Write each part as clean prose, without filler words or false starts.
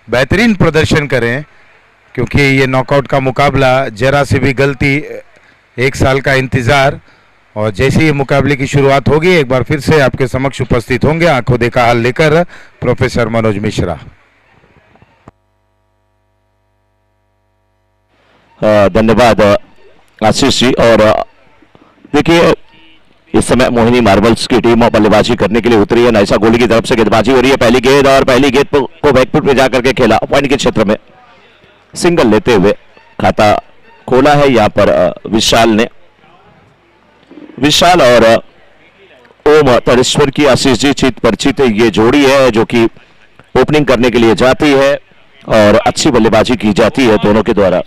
बेहतरीन प्रदर्शन करें, क्योंकि ये नॉकआउट का मुकाबला, जरा सी भी गलती, 1 साल का इंतज़ार। और जैसे ही मुकाबले की शुरुआत होगी, एक बार फिर से आपके समक्ष उपस्थित होंगे आंखों देखा हाल लेकर प्रोफेसर मनोज मिश्रा। धन्यवाद आशीष जी। और देखिए इस समय मोहिनी मार्बल्स की टीम बल्लेबाजी करने के लिए उतरी है। नाइसा गोल्डी की तरफ से गेंदबाजी हो रही है, पहली गेंद, और पहली गेंद को बैकफुट पे जाकर के खेला, पॉइंट के क्षेत्र में सिंगल लेते हुए खाता खोला है यहाँ पर विशाल ने। विशाल और ओम तरेश्वर की आशीष जी चित परिचित ये जोड़ी है जो कि ओपनिंग करने के लिए जाती है और अच्छी बल्लेबाजी की जाती है दोनों के द्वारा।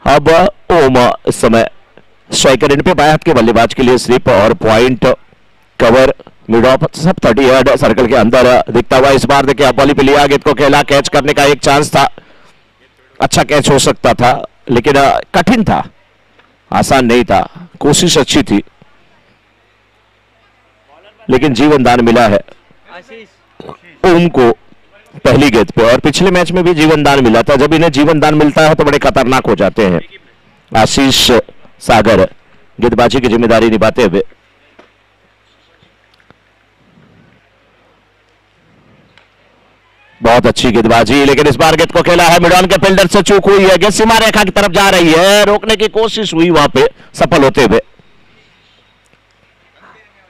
अब ओम इस समय स्ट्राइकर एंड पे बाएं हाथ के बल्लेबाज के लिए स्लिप और पॉइंट कवर मिड ऑफ सब 30 यार्ड सर्कल के अंदर दिखता हुआ। इस बार देखिए बॉली पे लिया, गेंद को खेला, कैच करने का एक चांस था, अच्छा कैच हो सकता था लेकिन कठिन था, आसान नहीं था, कोशिश अच्छी थी लेकिन जीवन दान मिला है ओम को पहली गेंद पे। और पिछले मैच में भी जीवन दान मिला था, जब इन्हें जीवन दान मिलता है तो बड़े खतरनाक हो जाते हैं। आशीष सागर गेंदबाजी की जिम्मेदारी निभाते हुए। बहुत अच्छी गेंदबाजी, लेकिन इस बार गेंद को खेला है, मिडॉन के फील्डर से चूक हुई है, गेंद सीमा रेखा की तरफ जा रही है, रोकने की कोशिश हुई, वहां पे सफल होते हुए।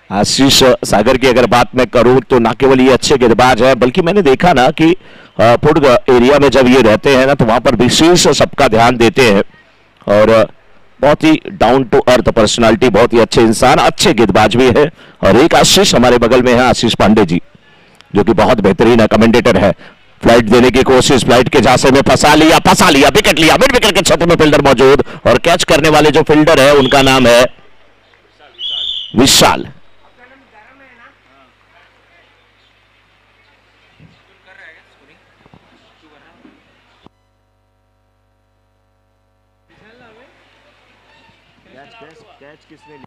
आशीष सागर की अगर बात मैं करूं तो ना केवल ये अच्छे गेंदबाज है, बल्कि मैंने देखा ना कि फुट एरिया में जब ये रहते हैं ना तो वहां पर विशेष सबका ध्यान देते हैं और बहुत ही डाउन टू अर्थ पर्सनालिटी, बहुत ही अच्छे इंसान, अच्छे गेंदबाज भी है। और एक आशीष हमारे बगल में है आशीष पांडे जी जो कि बहुत बेहतरीन कमेंटेटर है। फ्लाइट देने की कोशिश, फ्लाइट के झांसे में फंसा लिया, विकेट लिया, मिड विकेट के क्षेत्र में फील्डर मौजूद और कैच करने वाले जो फील्डर है उनका नाम है विशाल। कैच किसने लिया?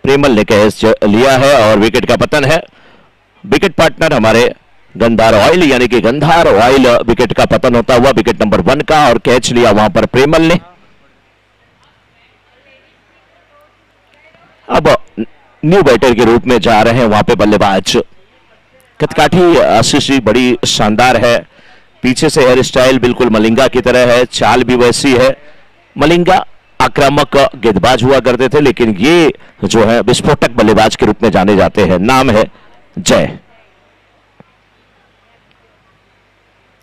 प्रेमल ने कैच लिया है और विकेट का पतन है। विकेट पार्टनर हमारे गंधार ऑयल यानी कि गंधार ऑयल विकेट का पतन होता हुआ, विकेट नंबर 1 का, और कैच लिया वहां पर प्रेमल ने। अब न्यू बैटर के रूप में जा रहे हैं वहां पे बल्लेबाज कथकाठी आशीष जी, बड़ी शानदार है, पीछे से हेयर स्टाइल बिल्कुल मलिंगा की तरह है, चाल भी वैसी है। मलिंगा आक्रामक गेंदबाज हुआ करते थे लेकिन ये जो है विस्फोटक बल्लेबाज के रूप में जाने जाते हैं, नाम है जय।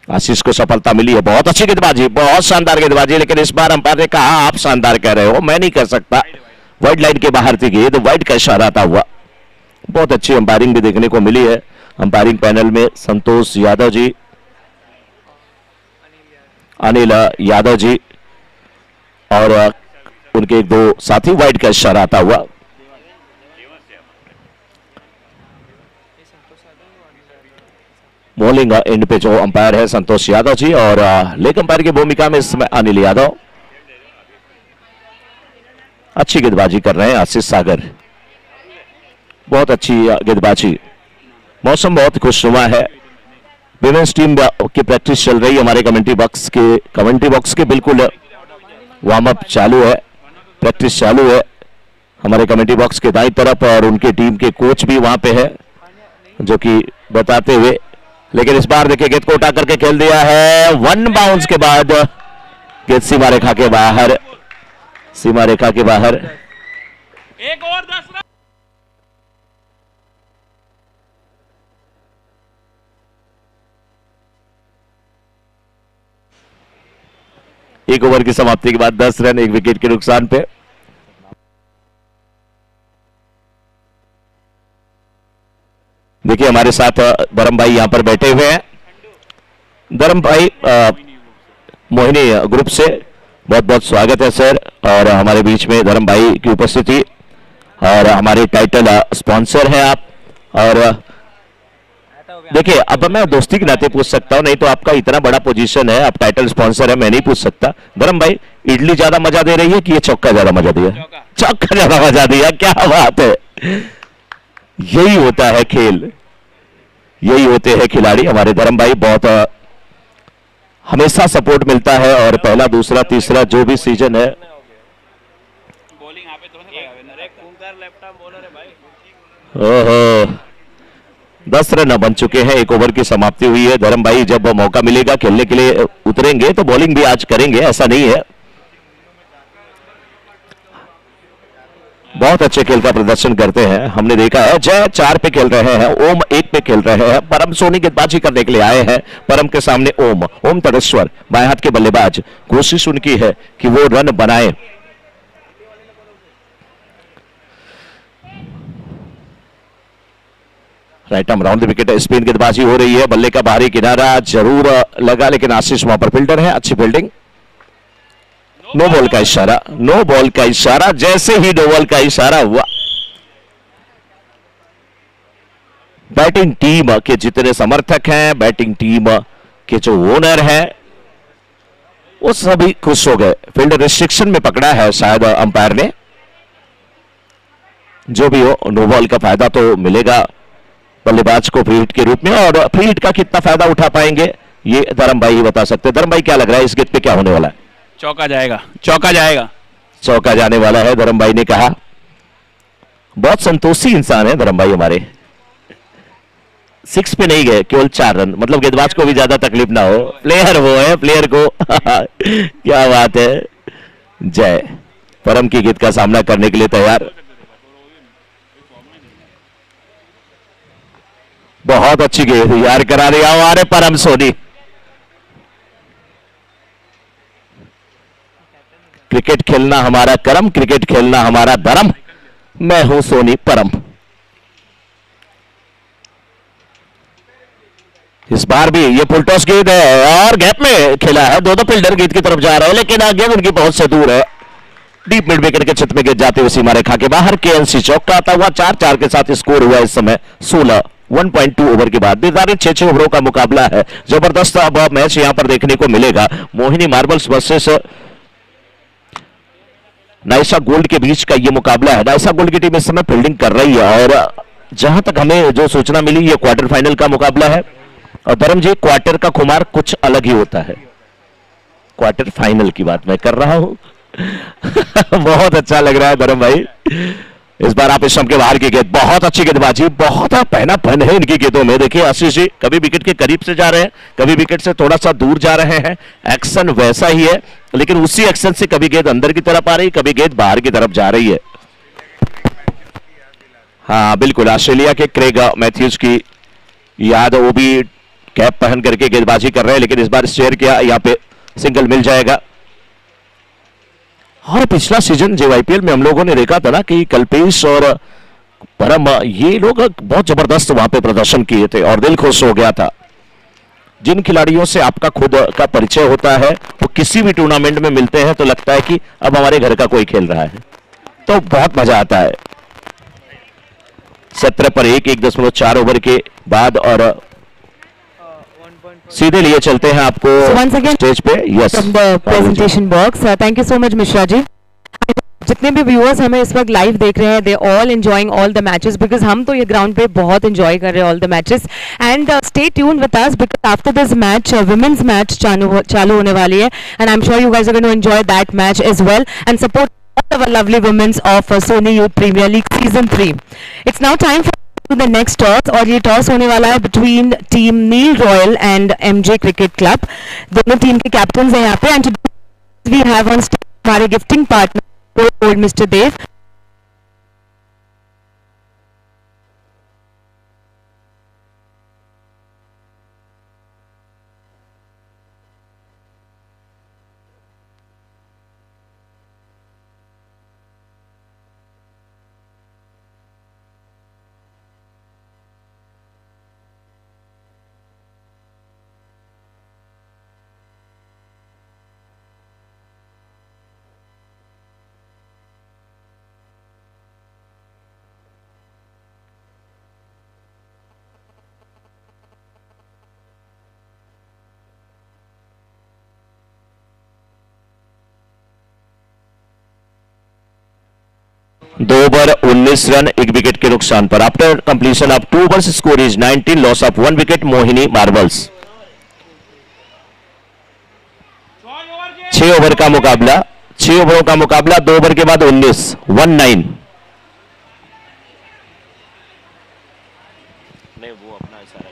आशीष को सफलता मिली है, बहुत अच्छी गेंदबाजी, बहुत शानदार गेंदबाजी, लेकिन इस बार अंपायर ने कहा आप शानदार कह रहे हो, मैं नहीं कह सकता, वाइड लाइन के बाहर थी गेंद, वाइड का इशारा आता हुआ। बहुत अच्छी अंपायरिंग भी देखने को मिली है। अंपायरिंग पैनल में संतोष यादव जी, अनिल यादव जी और उनके 1-2 साथी, वाइड का इशारा आता हुआ। बॉलिंग एंड पे जो अंपायर है संतोष यादव जी और लेग अंपायर की भूमिका में इस समय अनिल यादव। अच्छी गेंदबाजी कर रहे हैं आशीष सागर, बहुत अच्छी गेंदबाजी। मौसम बहुत खुशनुमा है, विमेंस टीम की प्रैक्टिस चल रही है। हमारे कमेंट्री बॉक्स के बिल्कुल वार्म अप चालू है, प्रैक्टिस चालू है हमारे कमेंट्री बॉक्स के दाईं तरफ, और उनके टीम के कोच भी वहां पे है जो कि बताते हुए। लेकिन इस बार देखिए गेंद को उठा करके खेल दिया है, 1 बाउंस के बाद गेंद सीमा रेखा के बाहर, सीमा रेखा के बाहर। एक और 10 रन। एक ओवर की समाप्ति के बाद 10 रन, 1 विकेट के नुकसान पे। देखिए हमारे साथ धर्म भाई यहां पर बैठे हुए हैं। धर्म भाई मोहिनी ग्रुप से बहुत बहुत स्वागत है सर, और हमारे बीच में धर्म भाई की उपस्थिति, और हमारे टाइटल स्पॉन्सर हैं आप, और देखिए अब मैं दोस्ती के नाते पूछ सकता हूं, नहीं तो आपका इतना बड़ा पोजीशन है, आप टाइटल स्पॉन्सर है, मैं नहीं पूछ सकता। धर्म भाई, इडली ज्यादा मजा दे रही है कि ये चौका ज्यादा मजा दिया? चौका ज्यादा मजा दिया, क्या बात है। यही होता है खेल, यही होते हैं खिलाड़ी हमारे धर्म भाई। बहुत हमेशा सपोर्ट मिलता है, और पहला दूसरा तीसरा जो भी सीजन है। बॉलिंग यहाँ पे तुरंत लगावे, एक खूंखार लेफ्ट आर्म बॉलर है भाई। ओहो, 10 रन बन चुके हैं, एक ओवर की समाप्ति हुई है। धर्म भाई जब मौका मिलेगा खेलने के लिए उतरेंगे तो बॉलिंग भी आज करेंगे, ऐसा नहीं है। बहुत अच्छे खेल का प्रदर्शन करते हैं, हमने देखा है। जय 4 पे खेल रहे हैं, ओम 1 पे खेल रहे हैं। परम सोनी गेंदबाजी करने के लिए आए हैं। परम के सामने ओम तड़ेश्वर बाएं हाथ के बल्लेबाज। कोशिश उनकी है कि वो रन बनाए। Right arm round the wicket, spin गेंदबाजी हो रही है। बल्ले का बाहरी किनारा जरूर लगा, लेकिन आशीष वहां पर फील्डर है, अच्छी फील्डिंग। नो बॉल का इशारा, नो बॉल का इशारा। जैसे ही नो बॉल का इशारा हुआ, बैटिंग टीम के जितने समर्थक हैं, बैटिंग टीम के जो ओनर हैं, वो सभी खुश हो गए। फील्ड रिस्ट्रिक्शन में पकड़ा है शायद अंपायर ने। जो भी हो, नो बॉल का फायदा तो मिलेगा बल्लेबाज को फ्री हिट के रूप में, और फ्री हिट का कितना फायदा उठा पाएंगे ये धर्म भाई ही बता सकते हैं। धर्म भाई, क्या लग रहा है इस गेट पे क्या होने वाला है? चौका जाएगा, चौका जाएगा। चौका जाने वाला है, धर्म भाई ने कहा। बहुत संतोषी इंसान है धर्म भाई हमारे। 6 पे नहीं गए, केवल 4 रन, मतलब गेंदबाज को भी ज्यादा तकलीफ ना हो। प्लेयर वो है, प्लेयर को क्या बात है। जय परम की गेंद का सामना करने के लिए तैयार। बहुत अच्छी गेंद यार करा दिया हमारे परम सोनी। क्रिकेट खेलना हमारा कर्म, क्रिकेट खेलना हमारा धर्म। मैं हूं सोनी परम। इस बार भी ये फुलटॉस गेंद है और गैप में खेला है। दो फील्डर गेंद की तरफ जा रहे हैं, लेकिन गेंद उनकी पहुंच से दूर है। डीप मिड विकेट के क्षेत्र में गेंद जाते हुए सीमा रेखा के बाहर। केएलसी चौका आता हुआ 4-4 के साथ स्कोर हुआ इस समय 16, 1.2 ओवर के बाद। निर्धारित 6-6 ओवरों का मुकाबला है। जबरदस्त अब मैच यहां पर देखने को मिलेगा। Mohini marbles versus Naisa gold के बीच का यह मुकाबला है। नाइसा गोल्ड की टीम इस समय फील्डिंग कर रही है, और जहां तक हमें जो सूचना मिली, यह क्वार्टर फाइनल का मुकाबला है। और धर्म जी, क्वार्टर का खुमार कुछ अलग ही होता है। क्वार्टर फाइनल की बात मैं कर रहा हूं। बहुत अच्छा लग रहा है धर्म भाई। इस बार आप स्टंप के बाहर की गेंद, बहुत अच्छी गेंदबाजी, बहुत पहनापन है इनकी गेंदों में। देखिए आशीष जी, कभी विकेट के करीब से जा रहे हैं, कभी विकेट से थोड़ा सा दूर जा रहे हैं। एक्शन वैसा ही है, लेकिन उसी एक्शन से कभी गेंद अंदर की तरफ आ रही, कभी गेंद बाहर की तरफ जा रही है। हाँ बिल्कुल, ऑस्ट्रेलिया के क्रेग मैथ्यूज की याद, वो भी कैप पहन करके गेंदबाजी कर रहे हैं, लेकिन इस बार शेयर किया, यहाँ पे सिंगल मिल जाएगा। और पिछला सीजन जो आईपीएल में हम लोगों ने देखा था ना कि कल्पेश और परम, ये लोग बहुत जबरदस्त वहां पे प्रदर्शन किए थे और दिल खुश हो गया था। जिन खिलाड़ियों से आपका खुद का परिचय होता है, वो किसी भी टूर्नामेंट में मिलते हैं तो लगता है कि अब हमारे घर का कोई खेल रहा है, तो बहुत मजा आता है। 17 पर 1.4 ओवर के बाद, और सीधे लिए चलते हैं आपको स्टेज पे। Yes, from the presentation box. Thank you so much Mishra ji. जितने भी व्यूअर्स हमें इस वक्त लाइव देख रहे हैं, they all enjoying all the matches, because हम तो ये ग्राउंड पे बहुत एंजॉय कर रहे हैं all the matches. And stay tuned with us, because after this match women's match चालू होने वाली है, and I am sure you guys are going to enjoy that match as well and support all our lovely women's of Sony Youth Premier League Season 3. It's now time for the next toss, और ये toss होने वाला है between team Neel royal and MJ cricket club. दोनों team के captain हैं यहाँ पे, and we have on stage हमारे gifting partner mister Dev. 2 over 19 run, 1 wicket के नुकसान पर। After completion of 2 overs score is 19, loss of 1 wicket Mohini marbles. 6 over का मुकाबला, 6 ओवरों का मुकाबला, 2 ओवर के बाद 19 नहीं वो अपना इशारा।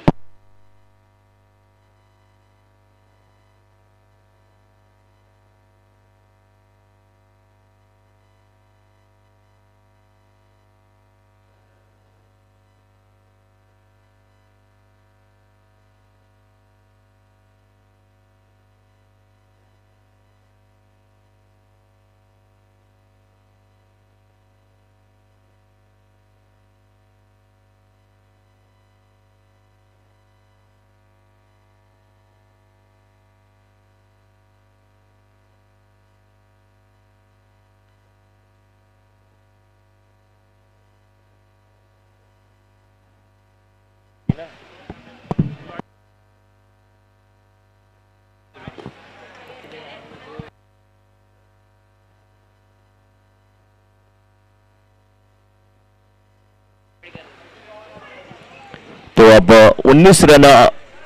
तो अब 19 रन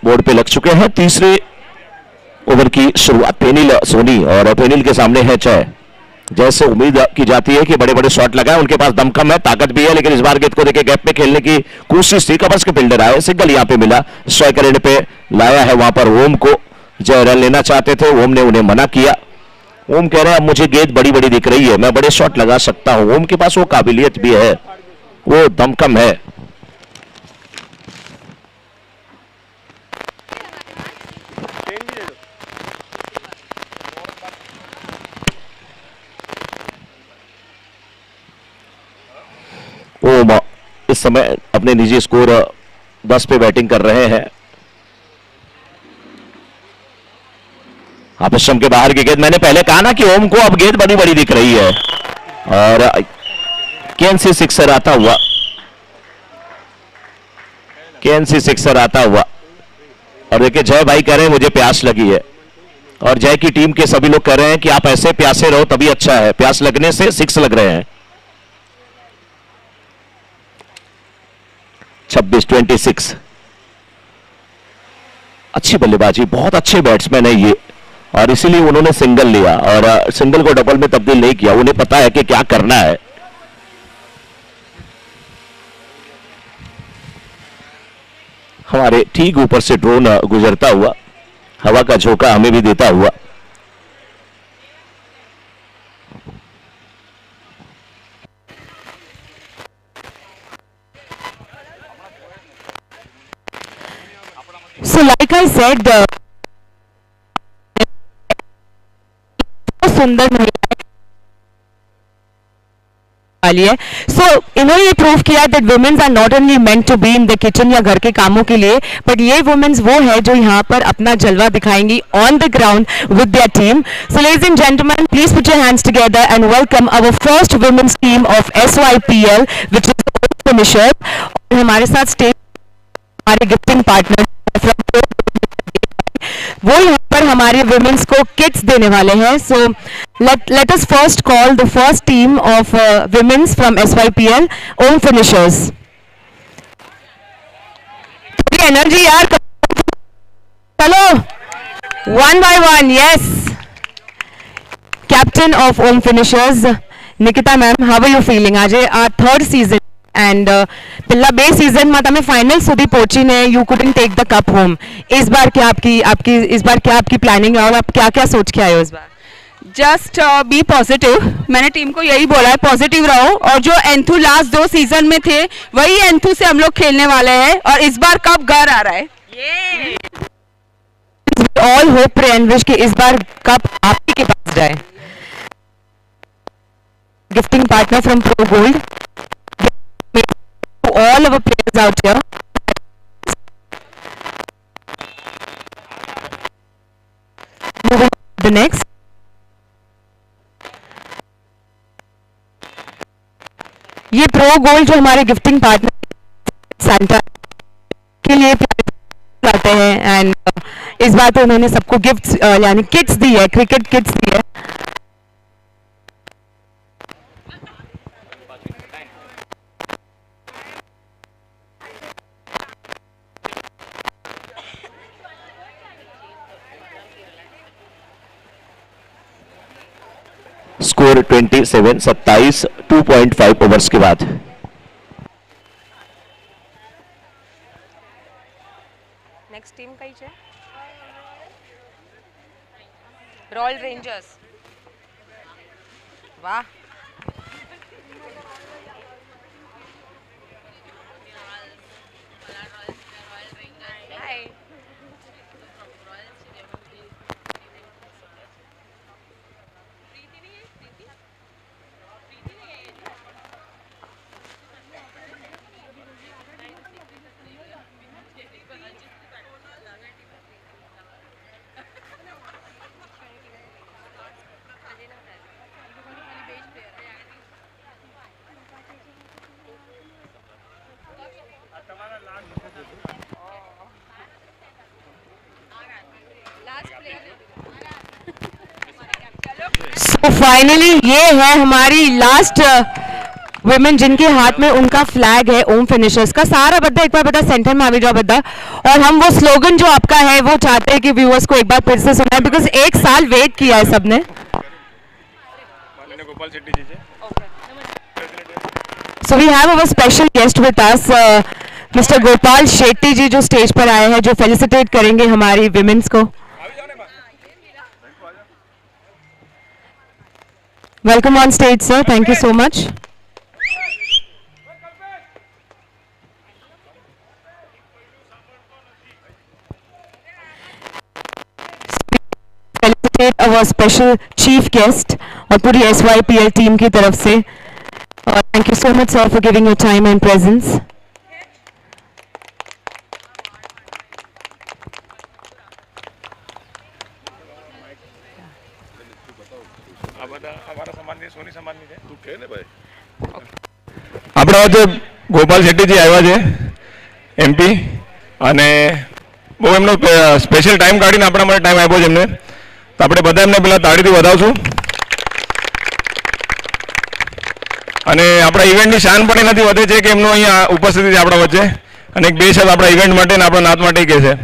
बोर्ड पे लग चुके हैं। तीसरे ओवर की शुरुआत पेनिल सोनी, और पेनिल के सामने है जय। जैसे उम्मीद की जाती है कि बड़े बड़े शॉट लगाए, उनके पास दमखम है, ताकत भी है, लेकिन इस बार गेंद को देखे गैप में खेलने की कोशिश थी। कवर्स के फील्डर आए, सिंगल यहां पे मिला, स्ट्राइकर एंड पे लाया है वहां पर ओम को। जय रन लेना चाहते थे, ओम ने उन्हें मना किया। ओम कह रहे हैं अब मुझे गेंद बड़ी बड़ी दिख रही है, मैं बड़े शॉट लगा सकता हूं। ओम के पास वो काबिलियत भी है, वो दमखम है। ओम इस समय अपने निजी स्कोर 10 पे बैटिंग कर रहे हैं। आपेशम के बाहर की गेंद, मैंने पहले कहा ना कि ओम को अब गेंद बड़ी बड़ी दिख रही है, और केएनसी सिक्सर आता हुआ, केएनसी सिक्सर आता हुआ। और देखिए जय भाई कह रहे हैं मुझे प्यास लगी है, और जय की टीम के सभी लोग कह रहे हैं कि आप ऐसे प्यासे रहो तभी अच्छा है, प्यास लगने से 6 लग रहे हैं। 26-26। अच्छी बल्लेबाजी, बहुत अच्छे बैट्समैन है ये, और इसीलिए उन्होंने सिंगल लिया और सिंगल को डबल में तब्दील नहीं किया। उन्हें पता है कि क्या करना है। हमारे ठीक ऊपर से ड्रोन गुजरता हुआ, हवा का झोंका हमें भी देता हुआ। So like I said, सुंदर महिला वाली है। सो इन्होंने ये प्रूव किया that womens are not only meant to be in the kitchen या घर के कामों के लिए, बट ये वुमेन्स वो है जो यहाँ पर अपना जलवा दिखाएंगी on the ground with their team. So ladies and gentleman, please put your hands together and welcome our first women's team of SYPL which is finisher. और हमारे साथ स्टेज हमारे गिफ्टिंग पार्टनर वो यहाँ पर हमारे वुमेन्स को किट्स देने वाले हैं। So let us first call the first team of womens from SYPL, Om finishers. थोड़ी एनर्जी यार, चलो 1 by 1। Yes, captain of Om finishers Nikita ma'am, how are you feeling? आज थर्ड सीजन एंड पिल्ला बे सीजन में તમે फाइनल સુધી પહોંચીને you couldn't take the cup home. इस बार क्या आपकी प्लानिंग है और आप क्या क्या सोच के आए हो इस बार? Just be positive. मैंने टीम को यही बोला है, पॉजिटिव रहो, और जो एंथू लास्ट 2 सीजन में थे वही एंथू से हम लोग खेलने वाले हैं, और इस बार कप घर आ रहा है। All hope pray and wish कि इस बार कप आप ही के पास जाए। Gifting partner from pro gold, all our players out here. Moving to the next. ये प्रो गोल्ड जो हमारे गिफ्टिंग पार्टनर सैंटा के लिए लाते हैं, एंड इस बार तो उन्होंने सबको गिफ्ट्स यानी किट्स दी है, क्रिकेट किट्स दी है। स्कोर 27 2.5 ओवर्स के बाद। नेक्स्ट टीम कई है? Royal rangers. वाह, तो फाइनली ये है हमारी लास्ट वुमेन जिनके हाथ में उनका फ्लैग है ओम फिनिशर्स का। सारा बद्दा एक बार बता सेंटर में आ जाओ बद्दा। और हम वो स्लोगन जो आपका है वो चाहते हैं कि व्यूअर्स को एक बार फिर से सुनाए, बिकॉज एक साल वेट किया है सबने। So we have our special guest with us mister Gopal Shetty ji, जो स्टेज पर आए हैं, जो फेलिसिटेट करेंगे हमारी विमेन्स को। Welcome on stage sir, thank you so much. Felicitate our special chief guest और पूरी SYPL टीम की तरफ से। Thank you so much sir for giving your time and presence. આપણા વચ્ચે ગોપાલ શેટ્ટીજી આવ્યા છે MP, અને બહુ એમનો સ્પેશિયલ ટાઈમ કાઢીને આપણા માટે ટાઈમ આપ્યો છે એમને, તો આપણે બધા એમને પહેલાં તાળીથી વધાવશું। અને આપણા ઇવેન્ટની શાન પણ એનાથી વધે છે કે એમનો અહીંયા ઉપસ્થિતિ છે આપણા વચ્ચે, અને એક બે શબ્દ આપણા ઇવેન્ટ માટે અને આપણા નાત માટે કહે છે।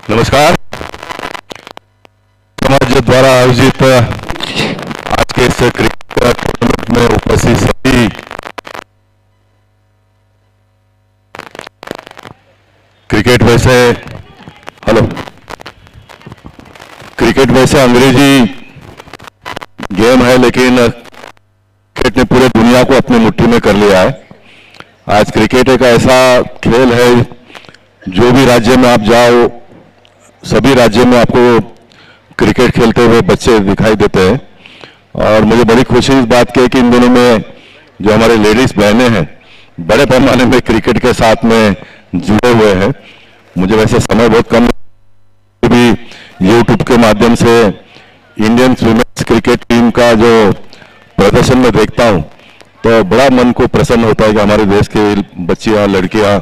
नमस्कार। समाज द्वारा आयोजित आज के इस क्रिकेट टूर्नामेंट में उपस्थित सभी क्रिकेट वैसे अंग्रेजी गेम है, लेकिन क्रिकेट ने पूरे दुनिया को अपनी मुट्ठी में कर लिया है। आज क्रिकेट एक ऐसा खेल है, जो भी राज्य में आप जाओ सभी राज्य में आपको क्रिकेट खेलते हुए बच्चे दिखाई देते हैं। और मुझे बड़ी खुशी इस बात की है कि इन दिनों में जो हमारे लेडीज बहनें हैं बड़े पैमाने में क्रिकेट के साथ में जुड़े हुए हैं। मुझे वैसे समय बहुत कम, भी यूट्यूब के माध्यम से इंडियन वुमेन्स क्रिकेट टीम का जो प्रदर्शन में देखता हूं तो बड़ा मन को प्रसन्न होता है कि हमारे देश की बच्चियां लड़कियां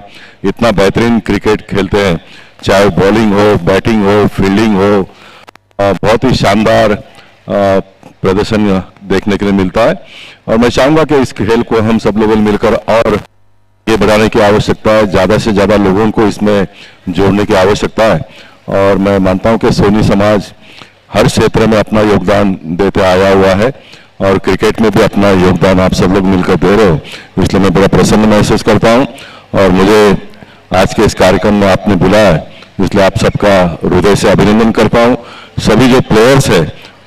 इतना बेहतरीन क्रिकेट खेलते हैं, चाहे बॉलिंग हो, बैटिंग हो, फील्डिंग हो, बहुत ही शानदार प्रदर्शन देखने के लिए मिलता है। और मैं चाहूंगा कि इस खेल को हम सब लोगों ने मिलकर और ये बढ़ाने की आवश्यकता है, ज़्यादा से ज़्यादा लोगों को इसमें जोड़ने की आवश्यकता है। और मैं मानता हूं कि सोनी समाज हर क्षेत्र में अपना योगदान देते आया हुआ है और क्रिकेट में भी अपना योगदान आप सब लोग मिलकर दे रहे हो, इसलिए मैं बड़ा प्रसन्न महसूस करता हूं। और मुझे आज के इस कार्यक्रम में आपने बुलाया है, इसलिए आप सबका हृदय से अभिनंदन करता हूं। सभी जो प्लेयर्स हैं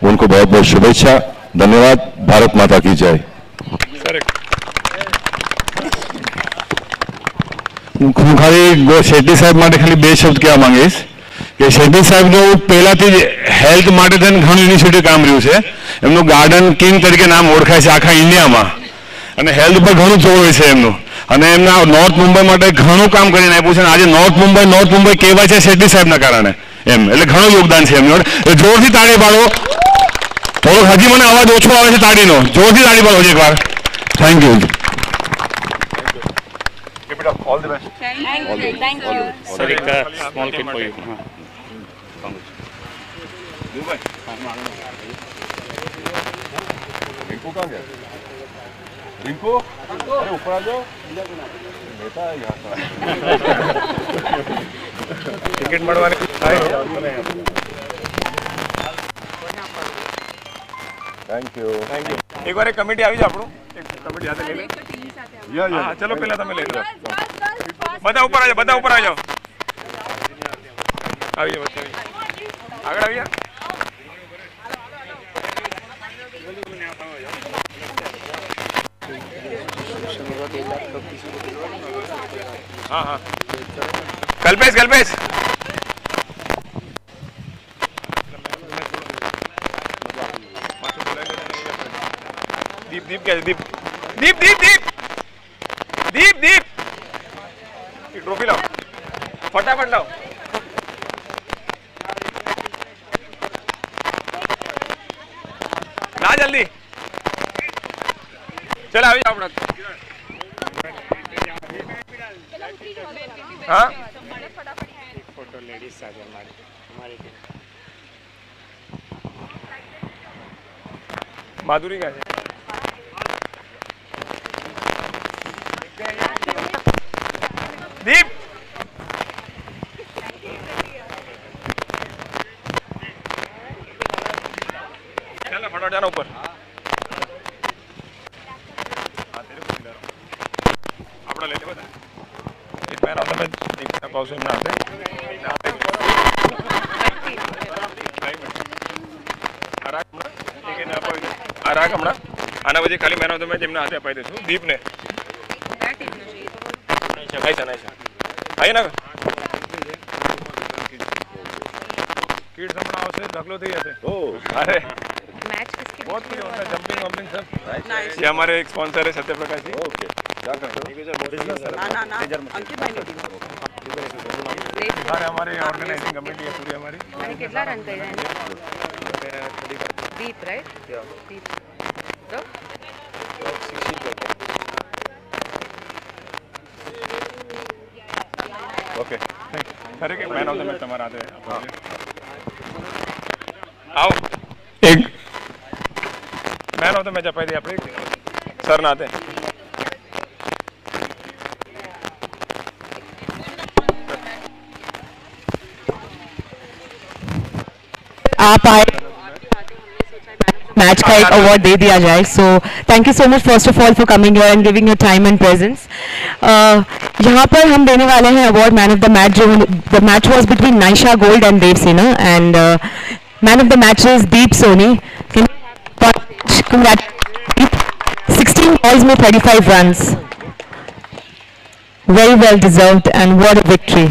उनको बहुत बहुत शुभेच्छा, धन्यवाद। भारत माता की जय। હું ખાલી શેટ્ટી સાહેબ માટે ખાલી બે શબ્દ કહેવા માંગીશ કે શેટ્ટી સાહેબ જો પહેલાથી જ હેલ્થ માટે થઈને ઘણું ઇનિશિયેટિવ કામ રહ્યું છે। એમનું ગાર્ડન કિંગ તરીકે નામ ઓળખાય છે આખા ઇન્ડિયામાં, અને હેલ્થ પર ઘણું જોર હોય છે એમનું, અને એમના નોર્થ મુંબઈ માટે ઘણું કામ કરીને આપ્યું છે। આજે નોર્થ મુંબઈ કહેવાય છે શેટ્ટી સાહેબના કારણે એમ, એટલે ઘણું યોગદાન છે એમનું। જોરથી તાળી પાડો, થોડો હજી મને અવાજ ઓછો આવે છે તાળીનો, જોરથી તાળી પાડો એક વાર। Thank you. All the best. Thank you. Sir, एक small kid for you. Rinku कहाँ गया? रिंकू, अरे ऊपर आ जाओ। बेटा यहाँ टिकट मरवाने थैंक यू एक बार एक कमिटी આવી જાવ આપણું એક કમિટી હાથે લઈ લે હા ચલો પહેલા તમે લઈ લો બધા ઉપર આવી જાઓ આવી જાઓ આગળ આવી જાઓ हाँ हाँ कल्पेश दीप क्या दीप ट्रॉफी लाओ फटाफट लाओ ना जल्दी चलो આવી જાઓ આપણે हाँ फोटो लेडीज आ जाए हमारी माधुरी का है दीप चलो फटाफट जाना ऊपर अपना ले ले बता मैन ऑफ द मैच देखना पाउस में आते आराग हमणा आना वजे खाली मैन ऑफ द मैच एमना हाथे अपाई देशुं दीप ने आई ना किड्स हमणा आवशे ढगलो थई जशे ओ अरे मैच किसके बहुत कुछ होता है जंपिंग वंपिंग सब ये हमारे एक स्पॉन्सर है सत्यप्रकाश जी ओके अंकित भाई ने अरे हमारे ऑर्गेनाइजिंग कमेटी है पूरी हमारी मैंने कितना रन किया है दीप राइट दीप तो ओके अरे के मैन ऑफ द मैच हमारा आते हैं आओ एक मैन ऑफ द मैच अपाई दिया अपने सर ना आते आप आए मैच का एक अवार्ड दे दिया जाए so thank you so much first of all for coming here and giving your time and presence यहाँ पर हम देने वाले हैं award man of the match जो the match was between Naisha gold and Dev Sena and man of the match is Deep Soni 16 balls में 35 runs very well deserved and what a victory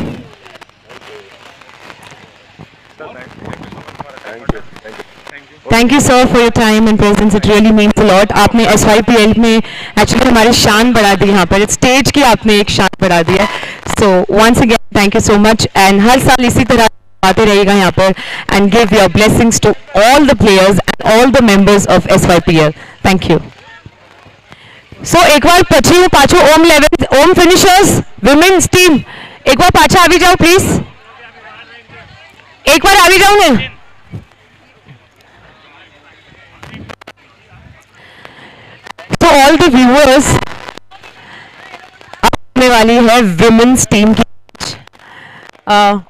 Thank you sir for your time and presence. It really means a lot. आपने SYPL में actually हमारी शान बढ़ा दी यहाँ पर stage की आपने एक शान बढ़ा दी है. So once again thank you so much and हर साल इसी तरह आते रहिएगा यहाँ पर and give your blessings to all the players and all the members of SYPL. Thank you. So एक बार પછી પાછો ओम फिनिशर्स women's team एक बार પાછા આવી જાઓ please. एक बार આવી જાઓ ને. तो ऑल द व्यूअर्स आने वाली है विमेन्स टीम की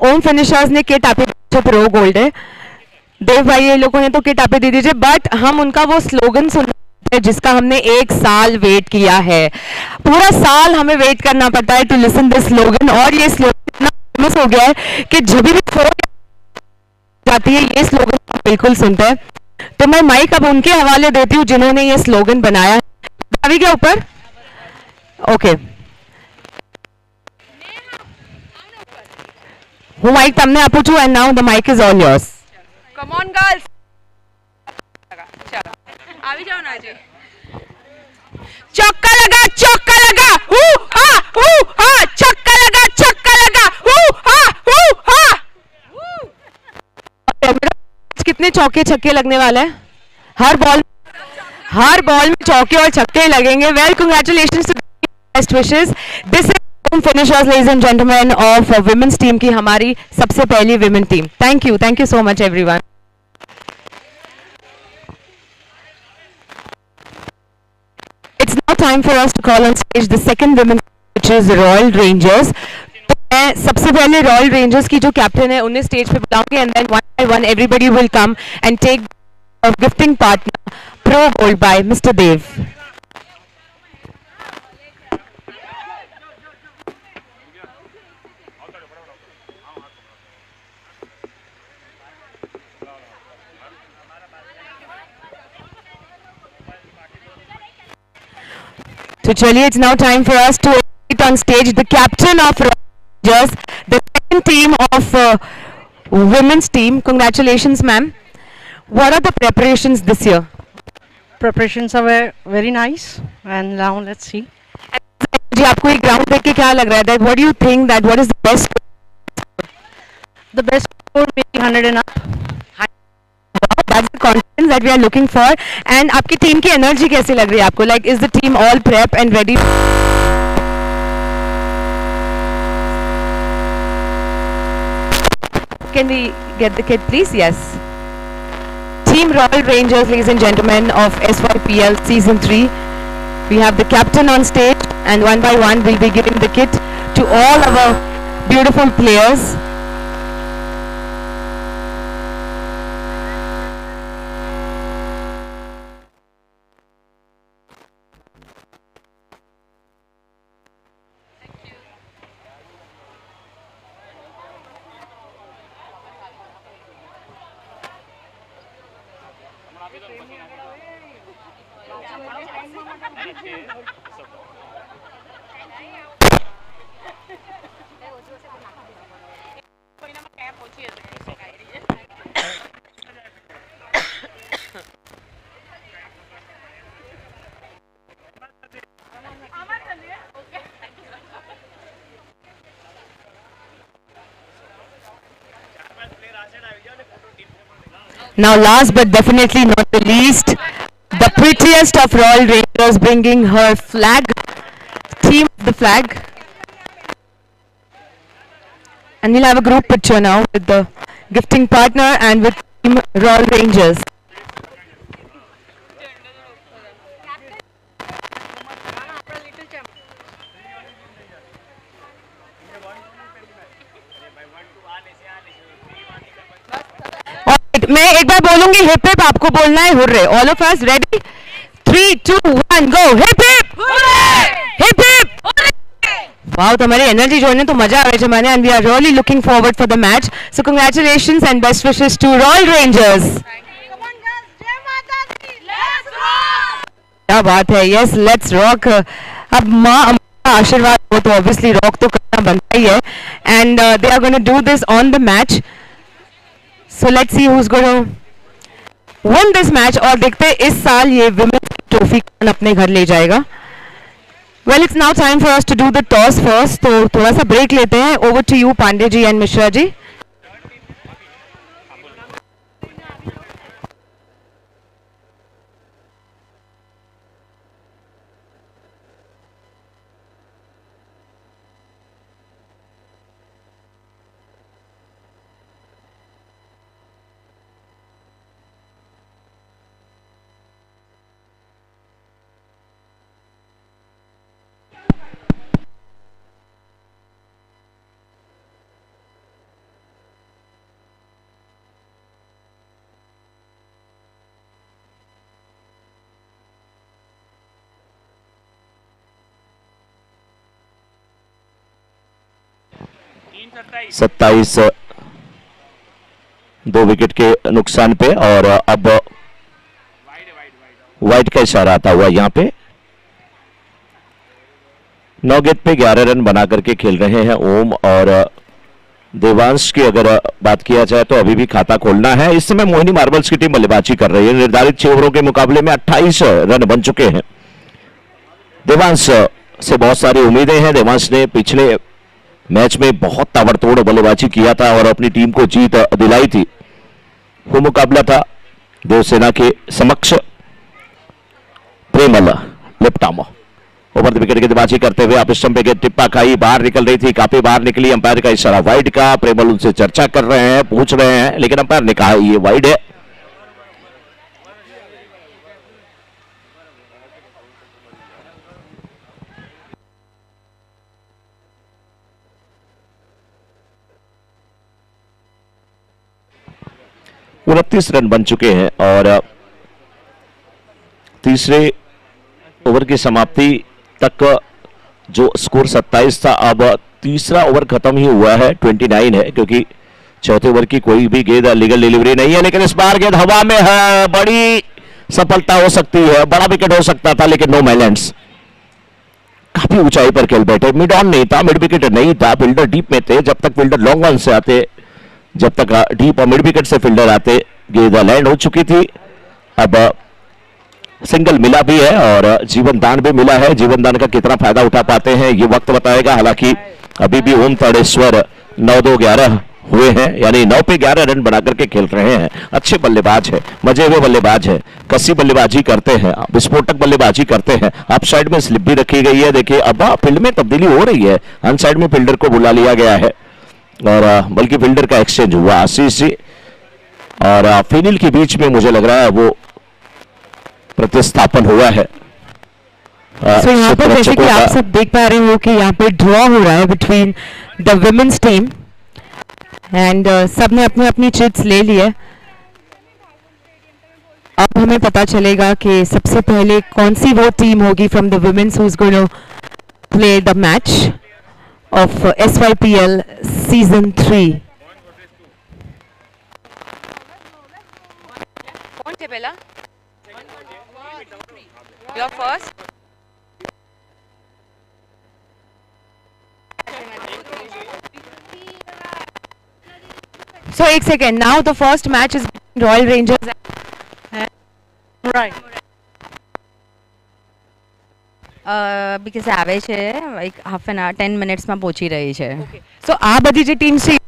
ओम फिनिशर्स ने किट आपे प्रो गोल्ड है देव भाई ये लोगों ने तो किट आपे दे दीजिए बट हम उनका वो स्लोगन सुन जिसका हमने 1 साल वेट किया है पूरा साल हमें वेट करना पड़ता है टू लिसन दिस स्लोगन और ये स्लोगन इतना फेमस हो गया है कि जब भी फोन जाती है ये स्लोगन बिल्कुल सुनते हैं तो मैं माइक अब उनके हवाले देती हूँ जिन्होंने ये स्लोगन बनाया આવી ગયા ઉપર ઓકે હું માઇક તમને આપું છું and now the mic is all yours come on girls चलो આવી જાઓ ના जी चौका लगा हू हा चक्का लगा हू हा कितने चौके छक्के लगने वाले हैं हर बॉल में चौके और छक्के लगेंगे well congratulations to best wishes this is Om finishers ladies and gentleman of womens team की हमारी सबसे पहली women team thank you so much everyone it's now time for us to call on stage the second women which is royal rangers मैं सबसे पहले royal rangers की जो captain है उन्हें स्टेज पे बुलाऊंगी and then one by one everybody will come and take gifting partner Throw bowled by Mr. Dev. So chaliye, it's now time for us to meet on stage the captain of Rangers, the second team of women's team. Congratulations, ma'am. What are the preparations this year? Preparations are very nice, and now let's see. जी आपको ये ground देख के क्या लग रहा है? That what do you think that what is the best? The best score maybe 100 and up. That's the confidence that we are looking for. And आपकी team की एनर्जी कैसी लग रही है आपको? Like is the team all prep and ready? Can we get the kit, please? Yes. Team Royal Rangers, ladies and gentlemen, of SYPL Season 3. We have the captain on stage, and one by one we'll be giving the kit to all our beautiful players. Now last but definitely not the least, the prettiest of Royal Rangers bringing her flag, team of the flag. And we'll have a group picture now with the gifting partner and with Team Royal Rangers. मैं एक बार बोलूंगी hip hip, आपको बोलना है hurray. All of us ready? 3 2 1 go. Hip hip hip hip. Wow, तुम्हारी energy जोड़ने तो मजा आ रहा है जमाने. And we are really looking forward for the match. So congratulations and best wishes to royal rangers. क्या बात है. Yes, let's rock. अब माँ आशीर्वाद हो तो ऑब्वियसली रॉक तो करना बनता ही है. And they are gonna do this on the match. So let's see who's going to win this match. और देखते हैं इस साल ये women's trophy कौन अपने घर ले जाएगा. Well, it's now time for us to do the toss first. तो थोड़ा सा break लेते हैं. Over to you, Pandey ji and Mishra ji. सत्ताईस 2 विकेट के नुकसान पे. और अब वाइड का इशारा आता हुआ यहाँ पे. 9 गेंद पे 11 रन बना करके खेल रहे हैं ओम और देवांश की. अगर बात किया जाए तो अभी भी खाता खोलना है. इस समय मोहिनी मार्बल्स की टीम बल्लेबाजी कर रही है. निर्धारित 6 ओवरों के मुकाबले में 28 रन बन चुके हैं. देवांश से बहुत सारी उम्मीदें हैं. देवांश ने पिछले मैच में बहुत ताबड़तोड़ बल्लेबाजी किया था और अपनी टीम को जीत दिलाई थी. वो मुकाबला था देवसेना के समक्ष. प्रेमल लिप्टामो ओवर द विकेट गेंदबाजी करते हुए आप स्टंप पे गेंद टिप्पा खाई, बाहर निकल रही थी, काफी बाहर निकली. अंपायर का इशारा वाइड का. प्रेमल उनसे चर्चा कर रहे हैं, पूछ रहे हैं, लेकिन अंपायर ने कहा ये वाइड है. उनतीस रन बन चुके हैं और तीसरे ओवर की समाप्ति तक जो स्कोर 27 था, अब तीसरा ओवर खत्म ही हुआ है, 29 है, क्योंकि चौथे ओवर की कोई भी गेंद लीगल डिलीवरी नहीं है। लेकिन इस बार गेंद हवा में है, बड़ी सफलता हो सकती है, बड़ा विकेट हो सकता था, लेकिन नो माइलैंड्स। काफी ऊंचाई पर खेल बैठे, मिड ऑन नहीं था, मिड विकेट नहीं था, फील्डर डीप में थे। जब तक फील्डर लॉन्ग ऑन से आते, जब तक डीप और मिड विकेट से फील्डर आते, गेंद लैंड हो चुकी थी। अब सिंगल मिला भी है और जीवन दान भी मिला है। जीवन दान का कितना फायदा उठा पाते हैं ये वक्त बताएगा। हालांकि अभी भी ओम तड़ेश्वर 9-2-11 हुए हैं, यानी 9 पे 11 रन बनाकर के खेल रहे हैं। अच्छे बल्लेबाज है, मजे हुए बल्लेबाज है, कसी बल्लेबाजी करते हैं, विस्फोटक बल्लेबाजी करते हैं। अप साइड में स्लिप भी रखी गई है। देखिए अब फील्ड में तब्दीली हो रही है, अन साइड में फील्डर को बुला लिया गया है और बल्कि फील्डर का एक्सचेंज हुआ आशीष जी और फिनिल के बीच में मुझे लग रहा है वो प्रतिस्थापन हुआ है। So, यहाँ पर जैसे कि आप सब देख पा रहे हो कि यहाँ पे ड्रॉ हो रहा है between the womens team and सबने अपनी अपनी चिट्स ले लिए। अब हमें पता चलेगा कि सबसे पहले कौन सी वो टीम होगी from the womens who is going to play the match of SYPL season 3। कौन थे पहला? Your first? So, एक second, now the first match is Royal Rangers Right. because આવે છે like half an hour 10 minutes માં પહોંચી રહી છે. so આ બધી જે ટીમ છે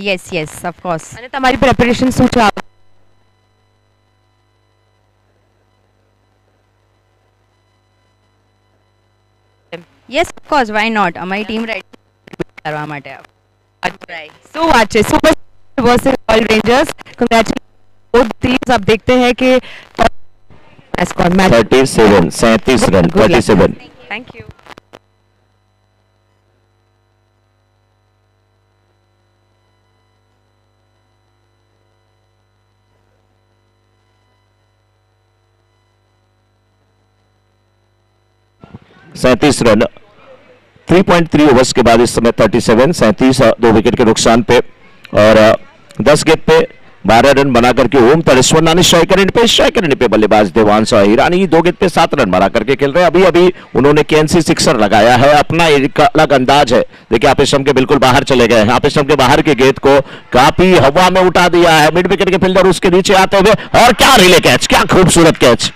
yes of course. અને તમારી પ્રેપરેશન શું છે? yes of course, why not? અમારી ટીમ રેડી કરવા માટે. सो વાત છે super versus royal rangers. Congratulation both teams. अब देखते हैं कि match 37 run 37। Thank you. Run 3.3 overs के बाद इस समय 37 2 विकेट के नुकसान पे और 10 गेंद पे 12 रन बना करके ओम तड़ेश्वर नानी स्ट्राइकर एंड पे बल्लेबाज देवांश ईरानी 2 गेंद पे 7 रन बना करके खेल रहे हैं। अभी अभी उन्होंने कैंसी सिक्सर लगाया है, अपना एक अलग अंदाज है। देखिए आप स्टंप के बिल्कुल बाहर चले गए हैं, आप स्टंप के बाहर की गेंद को काफी हवा में उठा दिया है। मिड विकेट के फील्डर उसके नीचे आते हुए और क्या रिले कैच, क्या खूबसूरत कैच।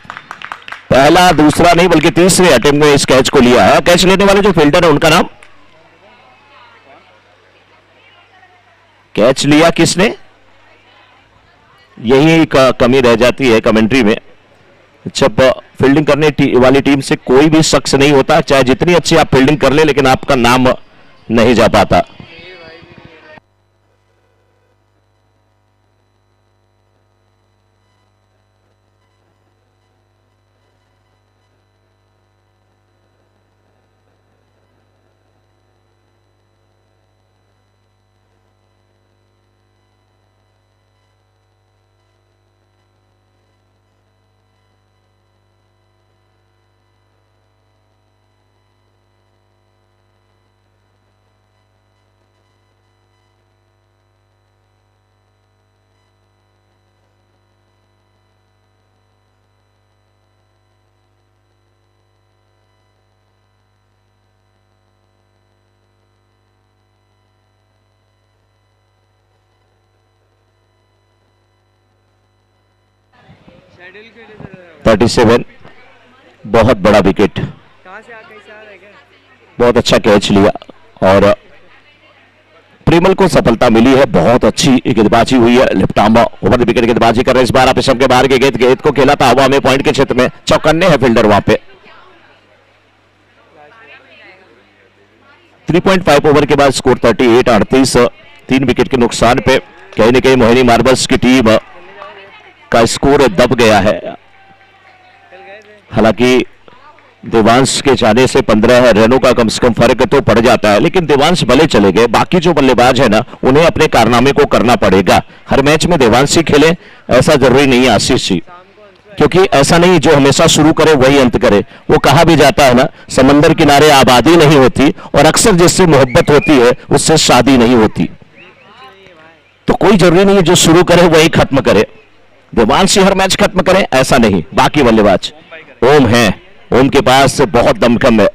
पहला दूसरा नहीं बल्कि तीसरे अटेम्प्ट में इस कैच को लिया है। कैच लेने वाले जो फील्डर है उनका नाम, कैच लिया किसने, यही एक कमी रह जाती है कमेंट्री में। जब फील्डिंग करने वाली टीम से कोई भी शख्स नहीं होता, चाहे जितनी अच्छी आप फील्डिंग कर ले, लेकिन आपका नाम नहीं जा पाता। थर्टी 37 बहुत बड़ा विकेट, बहुत अच्छा कैच लिया और प्रेमल को सफलता मिली है। बहुत अच्छी गेंदबाजी हुई है, left arm over the wicket गेंदबाजी कर रहे हैं। इस बार आप स्टंप के बाहर के गेंद को खेला था हवा में पॉइंट के क्षेत्र में, चौकन्ने है फील्डर वहां पे। 3.5 ओवर के बाद स्कोर 38 3 विकेट के नुकसान पे कहीं न कहीं मोहिनी मार्बल्स की टीम का स्कोर दब गया है। हालांकि देवांश के जाने से 15 रनों का कम से कम फर्क तो पड़ जाता है, लेकिन देवांश भले चले गए, बाकी जो बल्लेबाज है ना उन्हें अपने कारनामे को करना पड़ेगा। हर मैच में देवांश ही खेले ऐसा जरूरी नहीं है आशीष जी, क्योंकि ऐसा नहीं जो हमेशा शुरू करे वही अंत करे। वो कहा भी जाता है ना, समंदर किनारे आबादी नहीं होती और अक्सर जिससे मोहब्बत होती है उससे शादी नहीं होती। तो कोई जरूरी नहीं है जो शुरू करे वही खत्म करे, देवांश ही हर मैच खत्म करे ऐसा नहीं। बाकी बल्लेबाज ओम है, ओम के पास बहुत दमखम है।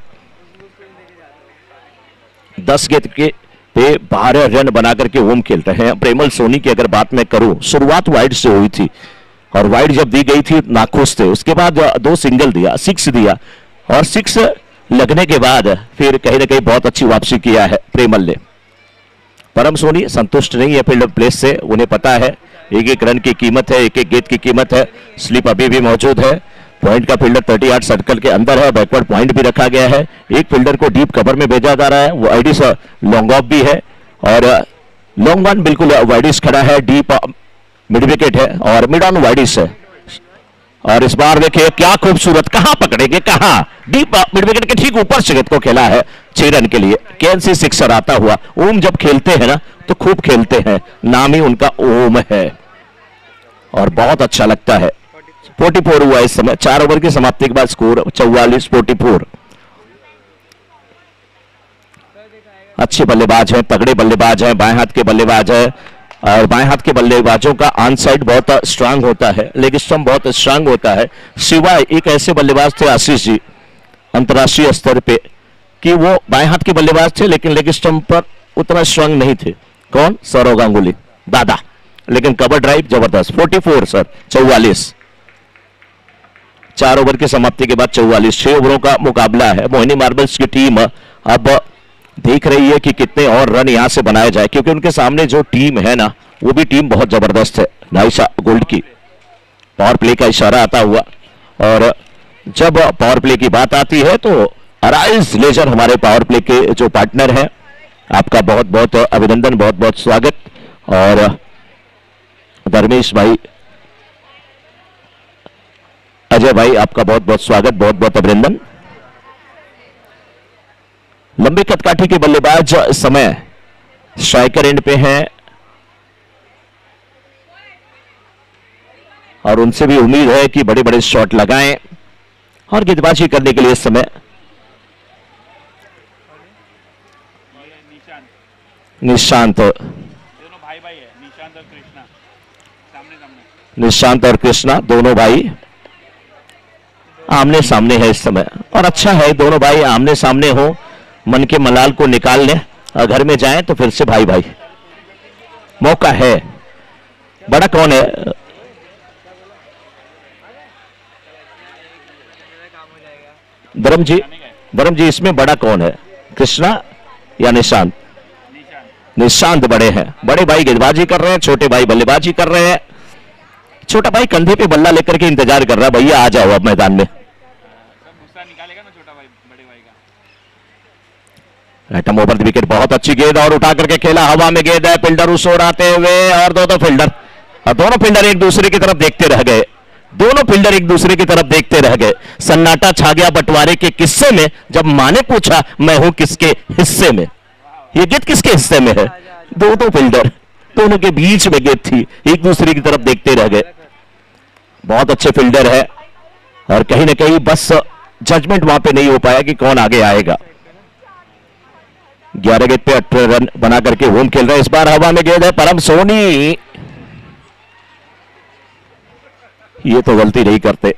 10 गेंद के पे 12 रन बनाकर के ओम खेल रहे हैं। प्रेमल सोनी की अगर बात मैं करूं, शुरुआत वाइड से हुई थी और वाइड जब दी गई थी नाखुश थे, उसके बाद 2 सिंगल दिया, 6 दिया और 6 लगने के बाद फिर कहीं ना कहीं बहुत अच्छी वापसी किया है प्रेमल ने। परम सोनी संतुष्ट नहीं है फील्ड प्लेस से, उन्हें पता है एक एक रन की कीमत है, एक एक गेंद की कीमत है। स्लिप अभी भी मौजूद है, पॉइंट का फील्डर 38 सर्कल के अंदर है, बैकवर्ड पॉइंट भी रखा गया है। एक फील्डर को डीप कवर में भेजा जा रहा है, वो आइडिस लॉन्ग ऑफ भी है और लॉन्ग वन बिल्कुल वाइडिस खड़ा है, डीप मिड विकेट है और मिड ऑन वाइडिस है। और इस बार देखिए क्या खूबसूरत, कहां पकड़ेंगे, कहां डीप मिड विकेट के ठीक ऊपर से को खेला है 6 रन के लिए, कैंसी सिक्सर आता हुआ। ओम जब खेलते हैं ना तो खूब खेलते हैं, नाम ही उनका ओम है और बहुत अच्छा लगता है। 44 हुआ इस समय, 4 ओवर की समाप्ति के बाद स्कोर 44-44। अच्छे बल्लेबाज हैं, तगड़े बल्लेबाज हैं, बाएं हाथ के बल्लेबाज हैं और बाएं हाथ के बल्लेबाजों का ऑन साइड बहुत स्ट्रांग होता है, लेग स्टंप बहुत स्ट्रांग होता है। सिवाय एक ऐसे बल्लेबाज थे आशीष जी अंतर्राष्ट्रीय स्तर पे कि वो बाएं हाथ के बल्लेबाज थे लेकिन लेग स्टंप पर उतना स्ट्रांग नहीं थे। कौन? सौरव गांगुली दादा, लेकिन कवर ड्राइव जबरदस्त। 44 सर, 44, 4 ओवर की समाप्ति के बाद 44, 6 ओवरों का मुकाबला है। मोहिनी मार्बल्स की टीम अब देख रही है कि कितने और रन यहां से बनाए जाए, क्योंकि उनके सामने जो टीम है ना वो भी टीम बहुत जबरदस्त है। नाइसा गोल्ड की पावर प्ले का इशारा आता हुआ, और जब पावर प्ले की बात आती है तो अराइज लेजर हमारे पावर प्ले के जो पार्टनर हैं, आपका बहुत बहुत अभिनंदन, बहुत बहुत स्वागत। और धर्मेश भाई, अजय भाई, आपका बहुत बहुत स्वागत, बहुत बहुत अभिनंदन। लंबे कदकाठी के बल्लेबाज इस समय स्ट्राइकर एंड पे हैं और उनसे भी उम्मीद है कि बड़े बड़े शॉट लगाएं और गेंदबाजी करने के लिए इस समय निशांत, दोनों भाई भाई है, निशांत और कृष्णा सामने सामने। निशांत और कृष्णा दोनों भाई आमने सामने है इस समय, और अच्छा है दोनों भाई आमने सामने हो, मन के मलाल को निकाल लें और घर में जाएं तो फिर से भाई भाई मौका है। बड़ा कौन है? धर्म जी इसमें बड़ा कौन है, कृष्णा या निशांत? निशांत बड़े हैं, बड़े भाई गेंदबाजी कर रहे हैं, छोटे भाई बल्लेबाजी कर रहे हैं। छोटा भाई कंधे पे बल्ला लेकर के इंतजार कर रहा है, भैया आ जाओ अब मैदान में। गुस्सा निकालेगा ना छोटा भाई बड़े भाई का। एटम ओवर द विकेट, बहुत अच्छी गेंद और उठा करके खेला, हवा में गेंद है, फील्डर उस ओर आते हुए और दोनों फील्डर एक दूसरे की तरफ देखते रह गए, दोनों फील्डर एक दूसरे की तरफ देखते रह गए। सन्नाटा छा गया बंटवारे के किस्से में जब मां ने पूछा मैं हूं किसके हिस्से में, ये गेंद किसके हिस्से में है? दोनों फील्डर, दोनों के बीच में गेंद थी, एक दूसरे की तरफ देखते रह गए। बहुत अच्छे फील्डर है और कहीं ना कहीं बस जजमेंट वहां पे नहीं हो पाया कि कौन आगे आएगा। 11 गेंद पे 18 रन बना करके होम खेल रहे हैं। इस बार हवा में गेंद है, परम सोनी ये तो गलती नहीं करते।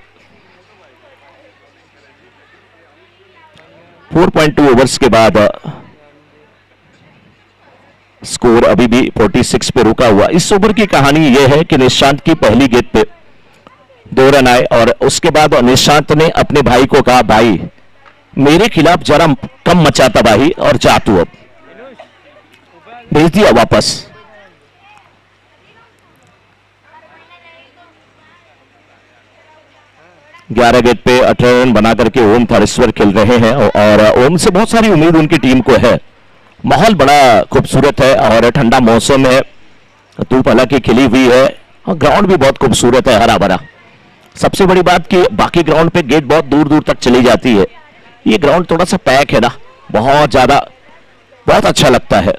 4.2 ओवर्स के बाद स्कोर अभी भी 46 पे रुका हुआ। इस ओवर की कहानी यह है कि निशांत की पहली गेंद पे 2 रन आए और उसके बाद निशांत ने अपने भाई को कहा भाई मेरे खिलाफ जरा कम मचाता भाई और जा तू, अब भेज दिया वापस। ग्यारह गेंद पे 18 रन बना करके ओम थानेश्वर खेल रहे हैं और ओम से बहुत सारी उम्मीद उनकी टीम को है। माहौल बड़ा खूबसूरत है और ठंडा मौसम है, धूप हालांकि खिली हुई है और ग्राउंड भी बहुत खूबसूरत है, हरा भरा। सबसे बड़ी बात कि बाकी ग्राउंड पे गेट बहुत दूर दूर तक चली जाती है, ये ग्राउंड थोड़ा सा पैक है ना, बहुत ज्यादा, बहुत अच्छा लगता है।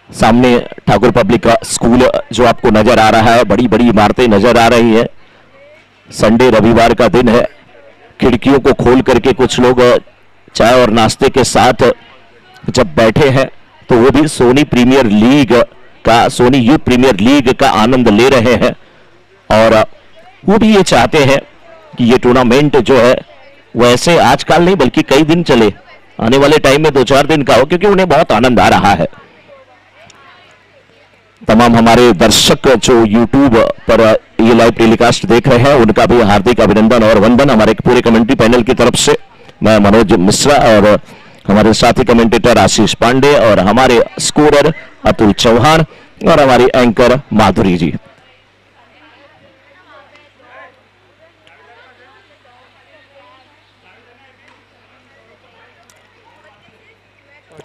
सामने ठाकुर पब्लिक का स्कूल जो आपको नजर आ रहा है, बड़ी बड़ी इमारतें नजर आ रही है। संडे रविवार का दिन है, खिड़कियों को खोल करके कुछ लोग चाय और नाश्ते के साथ जब बैठे हैं तो वो भी सोनी प्रीमियर लीग का, सोनी यूथ प्रीमियर लीग का आनंद ले रहे हैं। और वो भी ये चाहते हैं कि ये टूर्नामेंट जो है वैसे आजकल नहीं बल्कि कई दिन चले, आने वाले टाइम में 2-4 दिन का हो, क्योंकि उन्हें बहुत आनंद आ रहा है। तमाम हमारे दर्शक जो यूट्यूब पर ये लाइव टेलीकास्ट देख रहे हैं उनका भी हार्दिक अभिनंदन और वंदन हमारे पूरे कमेंट्री पैनल की तरफ से। मैं मनोज मिश्रा और हमारे साथी कमेंटेटर आशीष पांडे और हमारे स्कोरर अतुल चौहान और हमारी एंकर माधुरी जी।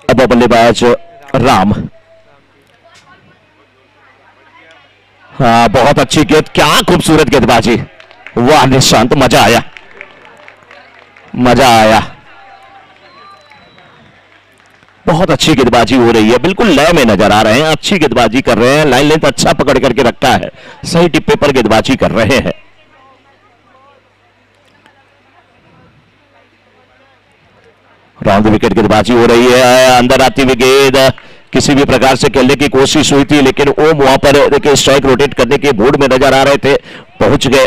अब बल्लेबाज राम, हाँ बहुत अच्छी गेंद, क्या खूबसूरत गेंदबाजी, वाह निशांत, मजा आया, मजा आया। बहुत अच्छी गेंदबाजी हो रही है, बिल्कुल लय में नजर आ रहे हैं, अच्छी गेंदबाजी कर रहे हैं, लाइन लेंथ अच्छा पकड़ करके रखा है, सही टिप्पे पर गेंदबाजी कर रहे हैं। राउंड विकेट गेंदबाजी हो रही है, अंदर आती हुई गेंद, किसी भी प्रकार से खेलने की कोशिश हुई थी लेकिन ओम वहां पर देखिए स्ट्राइक रोटेट करने के बोर्ड में नजर आ रहे थे, पहुंच गए।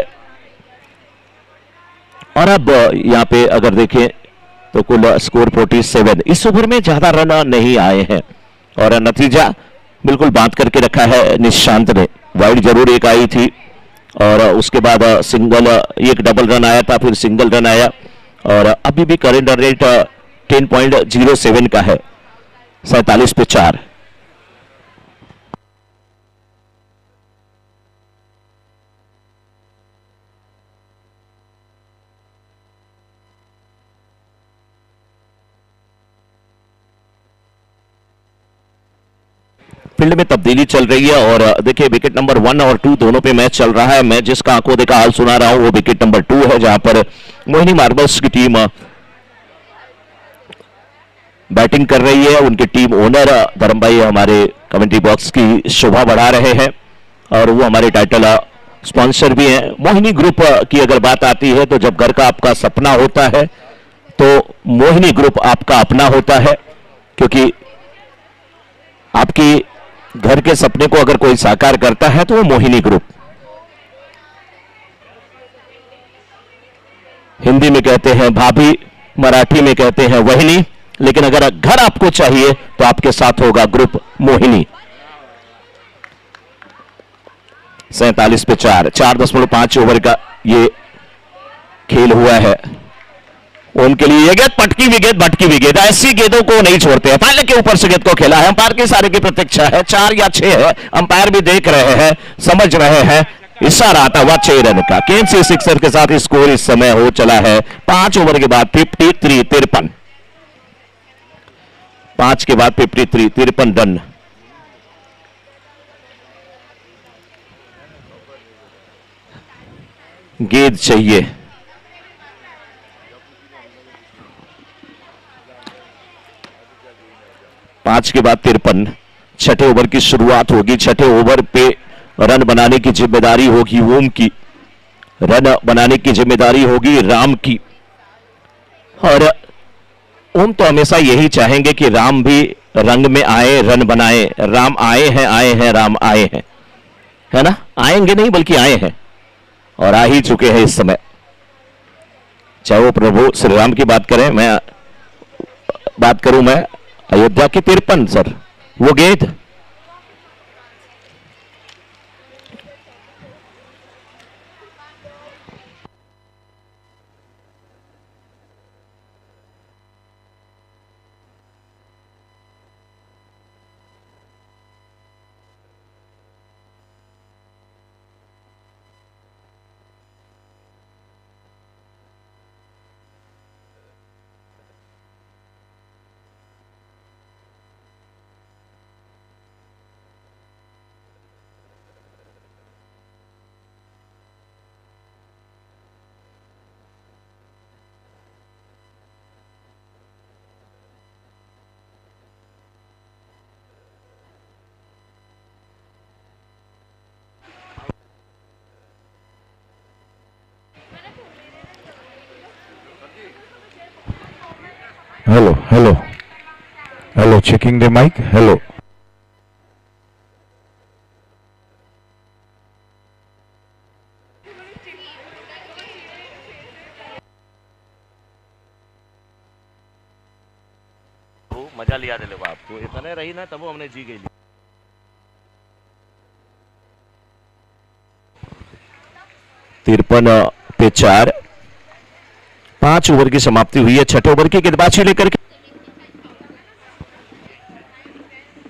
और अब यहां पे अगर देखें तो कुल स्कोर 47, इस ओवर में ज्यादा रन नहीं आए हैं और नतीजा बिल्कुल बांध करके रखा है निशांत ने। वाइड जरूर एक आई थी और उसके बाद सिंगल, एक डबल रन आया था, फिर सिंगल रन आया और अभी भी करंट रन रेट 10.07 का है, 47 पे 4। फील्ड में तब्दीली चल रही है और देखिए विकेट नंबर 1 और 2 दोनों पे मैच चल रहा है। मैं जिसका आंखों देखा हाल सुना रहा हूं वो विकेट नंबर 2 है, जहां पर मोहिनी मार्बल्स की टीम बैटिंग कर रही है। उनकी टीम ओनर धर्म भाई हमारे कमेंट्री बॉक्स की शोभा बढ़ा रहे हैं और वो हमारे टाइटल स्पॉन्सर भी हैं। मोहिनी ग्रुप की अगर बात आती है तो जब घर का आपका सपना होता है तो मोहिनी ग्रुप आपका अपना होता है, क्योंकि आपकी घर के सपने को अगर कोई साकार करता है तो वो मोहिनी ग्रुप। हिंदी में कहते हैं भाभी, मराठी में कहते हैं वहिनी, लेकिन अगर घर आपको चाहिए तो आपके साथ होगा ग्रुप मोहिनी। 47 पे 4, 4.5 ओवर का ये खेल हुआ है। उनके लिए ये गेंद पटकी हुई गेंद, भटकी हुई गेंद, ऐसी गेंदों को नहीं छोड़ते हैं। पहले के ऊपर से गेंद को खेला है, अंपायर के सारे की प्रतीक्षा है, 4 या 6 है, अंपायर भी देख रहे हैं, समझ रहे हैं, इशारा आता हुआ 6 रन का। केएमसी सिक्सर के साथ स्कोर इस समय हो चला है 5 ओवर के बाद 53, 5 के बाद 53, 53 रन। गेंद चाहिए, पांच के बाद 53, छठे ओवर की शुरुआत होगी। छठे ओवर पे रन बनाने की जिम्मेदारी होगी ओम की, रन बनाने की जिम्मेदारी होगी राम की। और ओम तो हमेशा यही चाहेंगे कि राम भी रंग में आए, रन बनाए। राम आए हैं, राम आए हैं, है ना, आएंगे नहीं बल्कि आए हैं और आ ही चुके हैं इस समय। चाहे वो प्रभु श्री राम की बात करें, मैं बात करूं मैं अयोध्या की 53 सर, वो गेंद Hello. Hello. Checking the mic. Hello. मजा लिया दिले आपको इतने रही ना तब हमने जी गई 53 पे 4 5 ओवर की समाप्ति हुई है। छठे ओवर की गेंदबाजी लेकर के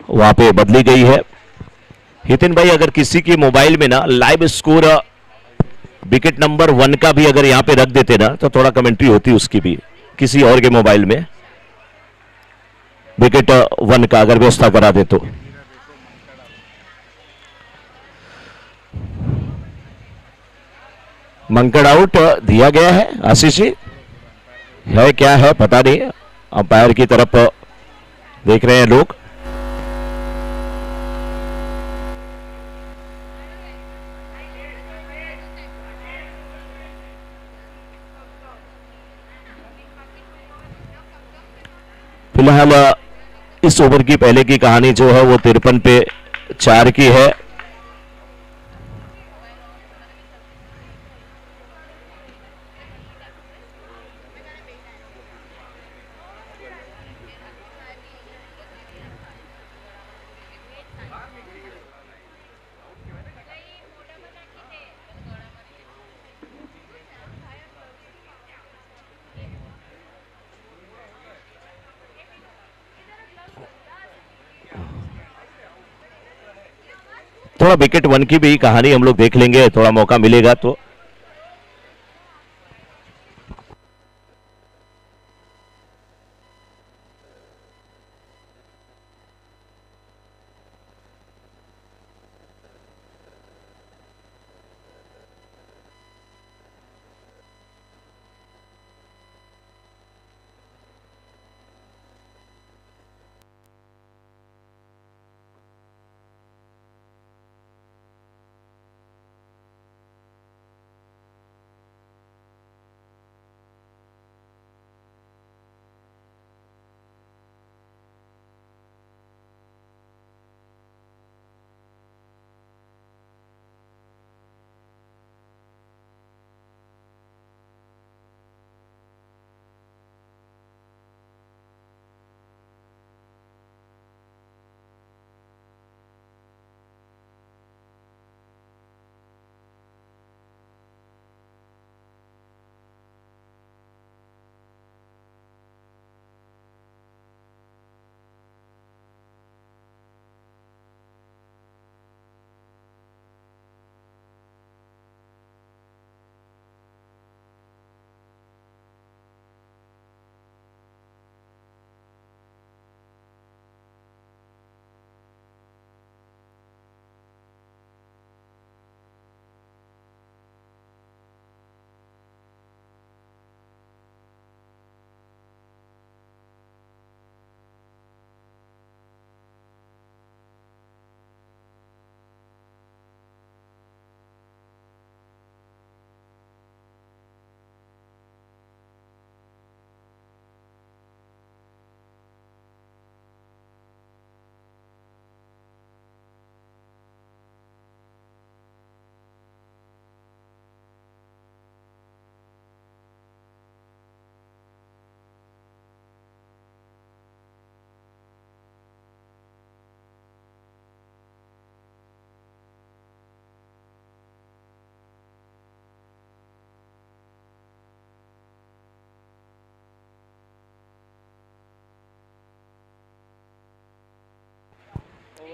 वहां पे बदली गई है। हितिन भाई अगर किसी के मोबाइल में ना लाइव स्कोर विकेट नंबर 1 का भी अगर यहां पे रख देते ना तो थोड़ा कमेंट्री होती उसकी भी, किसी और के मोबाइल में विकेट 1 का अगर व्यवस्था करा दे तो। मंकड़ आउट दिया गया है आशीष जी, है क्या है पता नहीं, अंपायर की तरफ देख रहे हैं लोग। फिलहाल इस ओवर की पहले की कहानी जो है वो 53 पे 4 की है। थोड़ा विकेट 1 की भी कहानी हम लोग देख लेंगे, थोड़ा मौका मिलेगा तो।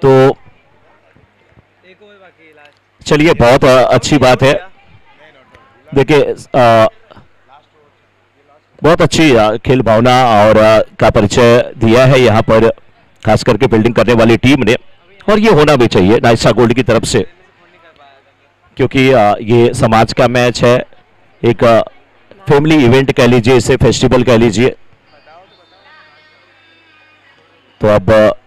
तो चलिए बहुत अच्छी बात है। देखिए बहुत अच्छी खेल भावना और का परिचय दिया है यहाँ पर खास करके फील्डिंग करने वाली टीम ने, और ये होना भी चाहिए नाइसा गोल्ड की तरफ से, क्योंकि ये समाज का मैच है, एक फैमिली इवेंट कह लीजिए, इसे फेस्टिवल कह लीजिए। तो अब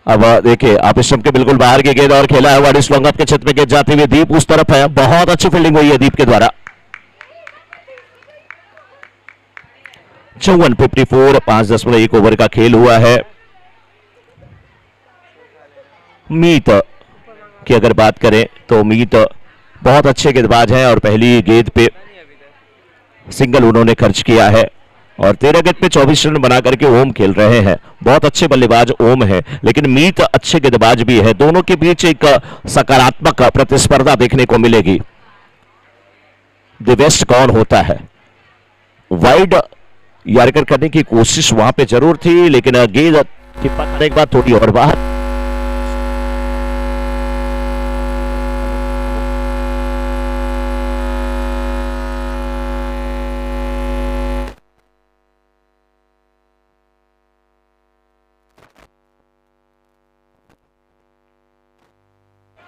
अब देखिए आप स्टंप के बिल्कुल बाहर की गेंद और खेला है वाइड स्लॉन्ग अप के क्षेत्र में गेंद जाती हुई दीप उस तरफ है, बहुत अच्छी फील्डिंग हुई है दीप के द्वारा। 54 5.1 ओवर का खेल हुआ है। मीत की अगर बात करें तो मीत बहुत अच्छे गेंदबाज हैं और पहली गेंद पे सिंगल उन्होंने खर्च किया है और 13 गेंद पे 24 रन बना करके ओम खेल रहे हैं। बहुत अच्छे बल्लेबाज ओम है, लेकिन मीत अच्छे गेंदबाज भी है। दोनों के बीच एक सकारात्मक प्रतिस्पर्धा देखने को मिलेगी। द बेस्ट कौन होता है? वाइड यार्कर करने की कोशिश वहां पे जरूर थी, लेकिन गेंद की पकड़ एक बार थोड़ी और बाहर।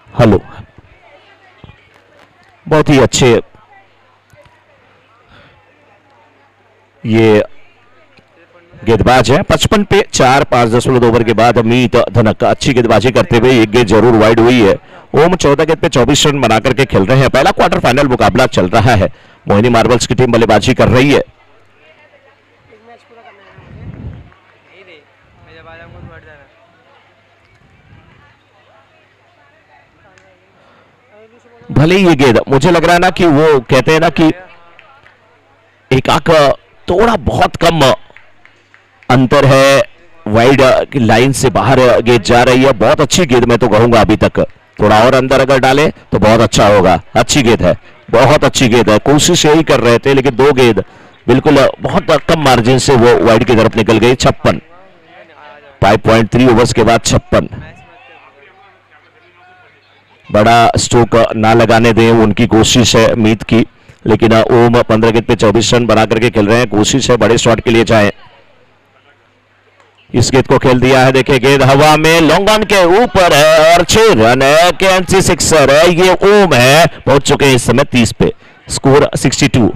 हेलो, बहुत ही अच्छे ये गेंदबाज है। 55 पे 4 5.2 ओवर के बाद मीत धनक अच्छी गेंदबाजी करते हुए एक गेंद जरूर वाइड हुई है। ओम 14 गेंद पे 24 रन बना करके खेल रहे हैं। पहला क्वार्टर फाइनल मुकाबला चल रहा है। मोहिनी मार्बल्स की टीम बल्लेबाजी कर रही है। भले ही ये गेंद मुझे लग रहा है ना कि वो कहते हैं ना कि एक आंख थोड़ा बहुत कम अंतर है, वाइड की लाइन से बाहर गेंद जा रही है। बहुत अच्छी गेंद मैं तो कहूंगा, अभी तक थोड़ा और अंदर अगर डाले तो बहुत अच्छा होगा। अच्छी गेंद है, बहुत अच्छी गेंद है। कोशिश यही कर रहे थे, लेकिन दो गेंद बिल्कुल बहुत कम मार्जिन से वो वाइड की तरफ निकल गई। 56 5.3 ओवर्स के बाद 56। बड़ा स्ट्रोक ना लगाने दें, उनकी कोशिश है मीत की, लेकिन ओम 15 गेंद पे 24 रन बना करके खेल रहे हैं। कोशिश है बड़े शॉट के लिए जाएं। इस गेंद को खेल दिया है, देखिए गेंद हवा में लॉन्ग ऑन के ऊपर है और 6 रन है। कैंसी सिक्सर है, ये ओम है। पहुंच चुके हैं इस समय 30 पे। स्कोर 62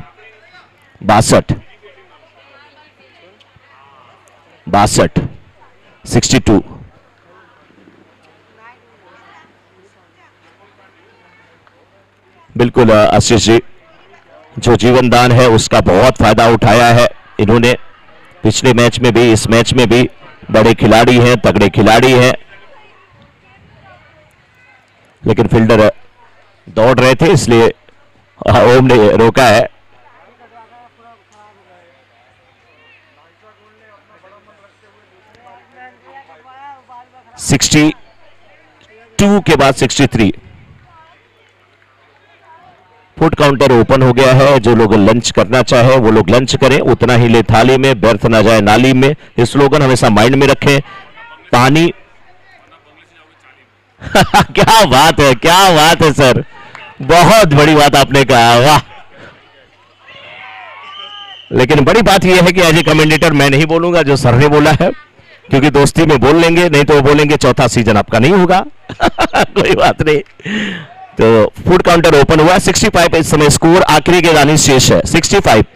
62। बिल्कुल आशीष जी, जो जीवन दान है उसका बहुत फायदा उठाया है इन्होंने। पिछले मैच में भी, इस मैच में भी बड़े खिलाड़ी हैं, तगड़े खिलाड़ी हैं, लेकिन फील्डर दौड़ रहे थे इसलिए ओम ने रोका है। सिक्सटी 2 के बाद 63। फूड काउंटर ओपन हो गया है। जो लोग लंच करना चाहे वो लोग लंच करें, उतना ही ले थाली में, व्यर्थ ना जाए नाली में। इस स्लोगन हमेशा माइंड में रखें। पानी क्या बात है, क्या बात है सर, बहुत बड़ी बात आपने कहा, वाह। लेकिन बड़ी बात यह है कि एज ए कमेंडेटर मैं नहीं बोलूंगा, जो सर ने बोला है, क्योंकि दोस्ती में बोल लेंगे, नहीं तो वो बोलेंगे चौथा सीजन आपका नहीं होगा। कोई बात नहीं। तो फूड काउंटर ओपन हुआ। 65 इस समय स्कोर। आखिरी गेंद शेष है 65।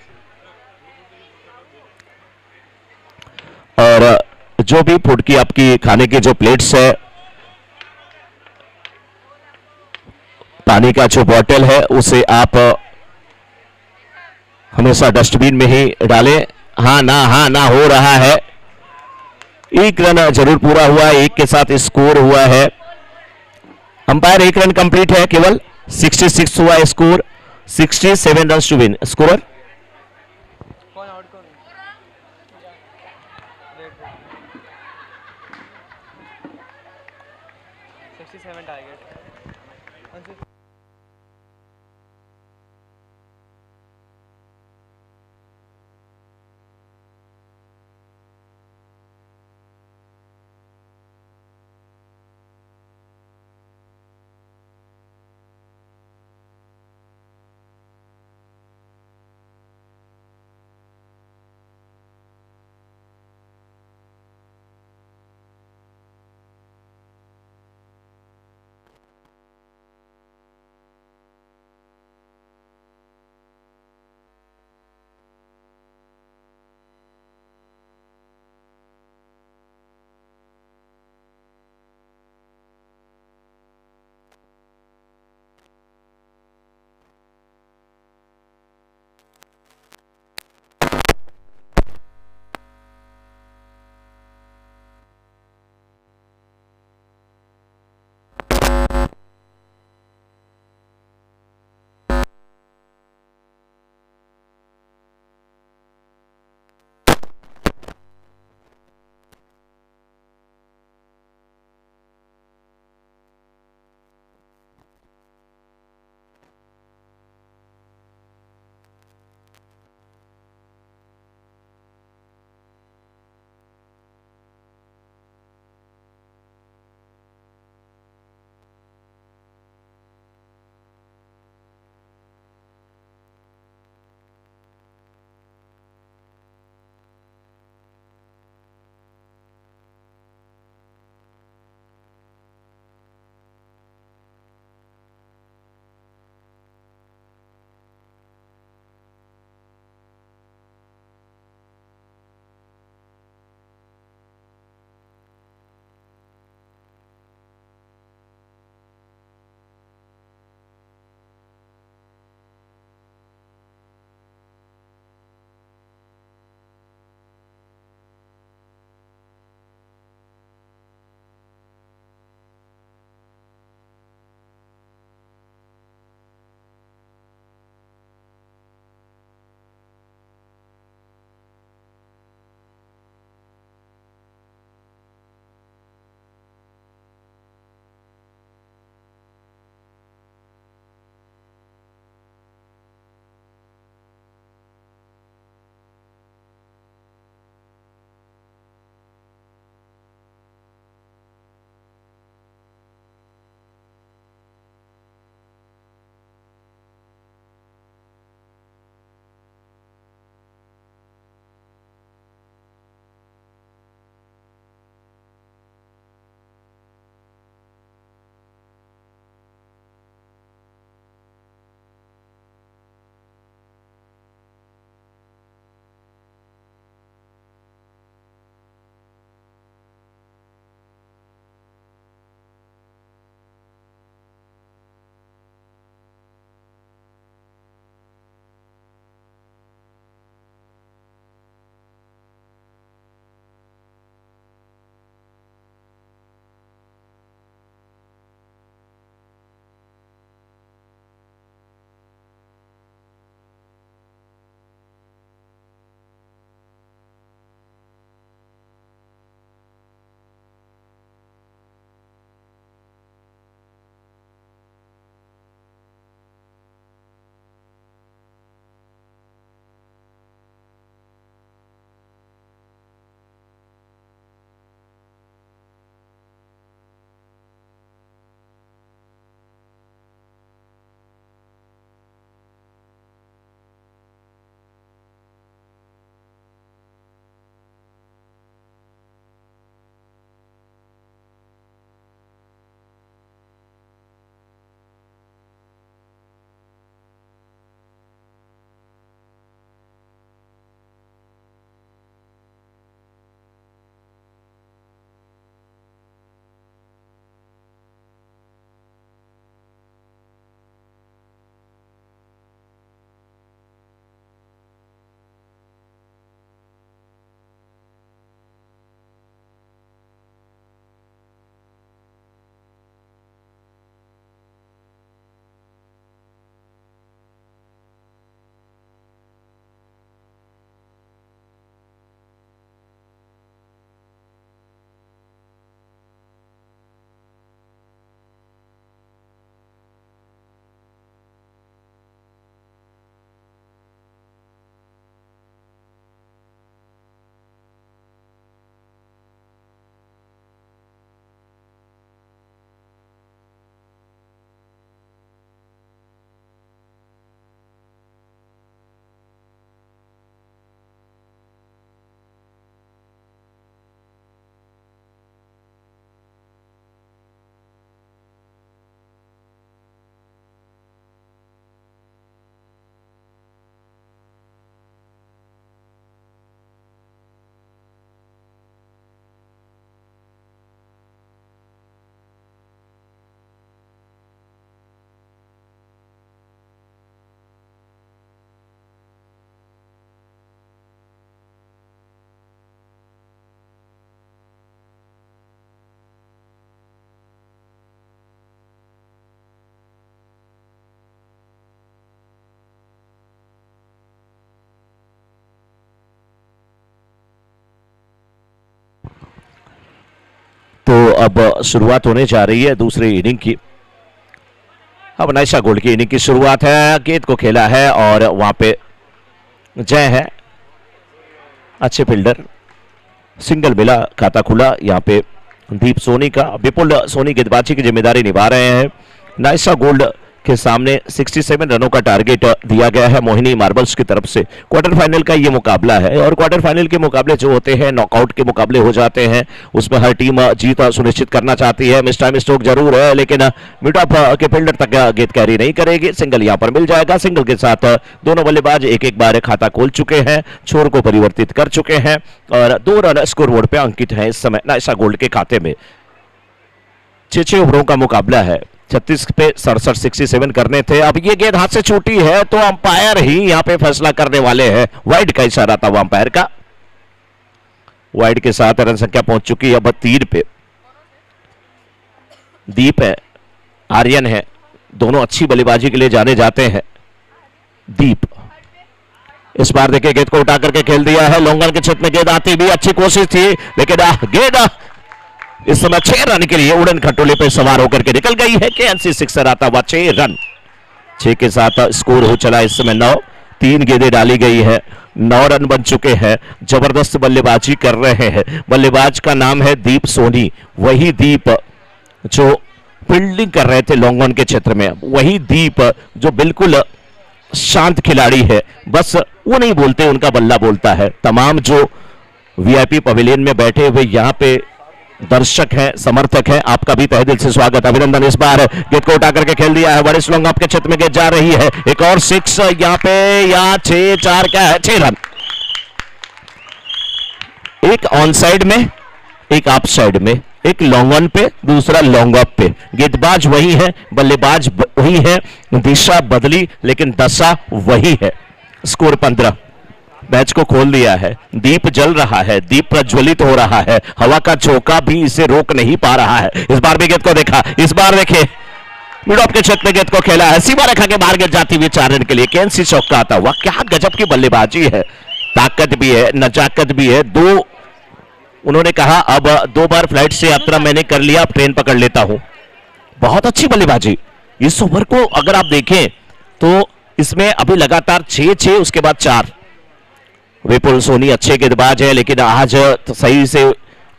और जो भी फूड की आपकी खाने की जो प्लेट्स है, पानी का जो बॉटल है, उसे आप हमेशा डस्टबिन में ही डालें। हाँ ना हो रहा है। एक रन जरूर पूरा हुआ, एक के साथ स्कोर हुआ है। अंपायर 1 रन कंप्लीट है केवल। 66 हुआ score. 67 run to win. Score अब शुरुआत होने जा रही है दूसरी इनिंग की। अब नाइसा गोल्ड की इनिंग की शुरुआत है, गेंद को खेला है और वहां पे जय है, अच्छे फील्डर, सिंगल मिला, खाता खुला। यहाँ पे दीप सोनी का, विपुल सोनी गेंदबाजी की जिम्मेदारी निभा रहे हैं। नाइसा गोल्ड के सामने 67 रनों का टारगेट दिया गया है मोहिनी मार्बल्स की तरफ से। क्वार्टर फाइनल का ये मुकाबला है और क्वार्टर फाइनल के मुकाबले जो होते हैं नॉकआउट के मुकाबले हो जाते हैं, उसमें हर टीम जीत सुनिश्चित करना चाहती है। मिस टाइम स्ट्रोक जरूर है लेकिन मिड ऑफ के फील्डर तक गेंद कैरी नहीं करेगी। सिंगल यहां पर मिल जाएगा। सिंगल के साथ दोनों बल्लेबाज एक एक बार खाता खोल चुके हैं, छोर को परिवर्तित कर चुके हैं और 2 रन स्कोरबोर्ड पे अंकित है इस समय नाइसा गोल्ड के खाते में। 6 ओवरों का मुकाबला है, 36 पे 67 67 करने थे। अब ये गेंद हाथ से छूटी है तो अंपायर ही यहां पे फैसला करने वाले हैं। वाइड का इशारा था वो अंपायर का। वाइड के साथ रन संख्या पहुंच चुकी है अब 3 पे। दीप है, आर्यन है, दोनों अच्छी बल्लेबाजी के लिए जाने जाते हैं। दीप इस बार देखिए गेंद को उठा करके खेल दिया है। लॉन्गन के क्षेत्र में गेंद आती भी अच्छी कोशिश थी लेकिन गेंद इस समय 6 रन के लिए उड़न खटोले पर सवार होकर के निकल गई है। केएनसी सिक्सर आता हुआ 6 रन। 6 के साथ स्कोर हो चला इस समय 9। 3 गेंदें डाली गई है, 9 रन बन चुके हैं। जबरदस्त बल्लेबाजी कर रहे हैं। बल्लेबाज का नाम है दीप सोनी, वही दीप जो फील्डिंग कर रहे थे लॉन्ग ऑन के क्षेत्र में, वही दीप जो बिल्कुल शांत खिलाड़ी है। बस वो नहीं बोलते, उनका बल्ला बोलता है। तमाम जो वीआईपी पवेलियन में बैठे हुए यहाँ पे दर्शक हैं, समर्थक हैं, आपका भी तहे दिल से स्वागत, अभिनंदन। इस बार गेंद को उठा करके खेल दिया है, बड़े स्लॉन्ग आपके क्षेत्र में गेंद जा रही है। एक और 6 यहाँ पे, या 6 4 क्या है, 6 रन। एक ऑन साइड में, एक ऑफ साइड में, एक लॉन्ग ऑन पे, दूसरा लॉन्ग ऑफ पे। गेंदबाज वही है, बल्लेबाज वही है, दिशा बदली लेकिन दशा वही है। स्कोर 15। मैच को खोल दिया है। दीप जल रहा है, दीप प्रज्वलित हो रहा है, हवा का झोंका भी इसे रोक नहीं पा रहा है। इस बार भी गेंद को देखा, इस बार देखे मिड ऑफ के क्षेत्र में गेंद को खेला है, सीमा रेखा के बाहर गेंद जाती हुई 4 रन के लिए। केएनसी चौका आता हुआ। क्या गजब की बल्लेबाजी है, ताकत भी है, नजाकत भी है। 2 उन्होंने कहा अब 2 बार फ्लाइट से यात्रा मैंने कर लिया, अब ट्रेन पकड़ लेता हूं। बहुत अच्छी बल्लेबाजी। इस ओवर को अगर आप देखें तो इसमें अभी लगातार 6 उसके बाद 4। विपुल सोनी अच्छे गेंदबाज है लेकिन आज सही से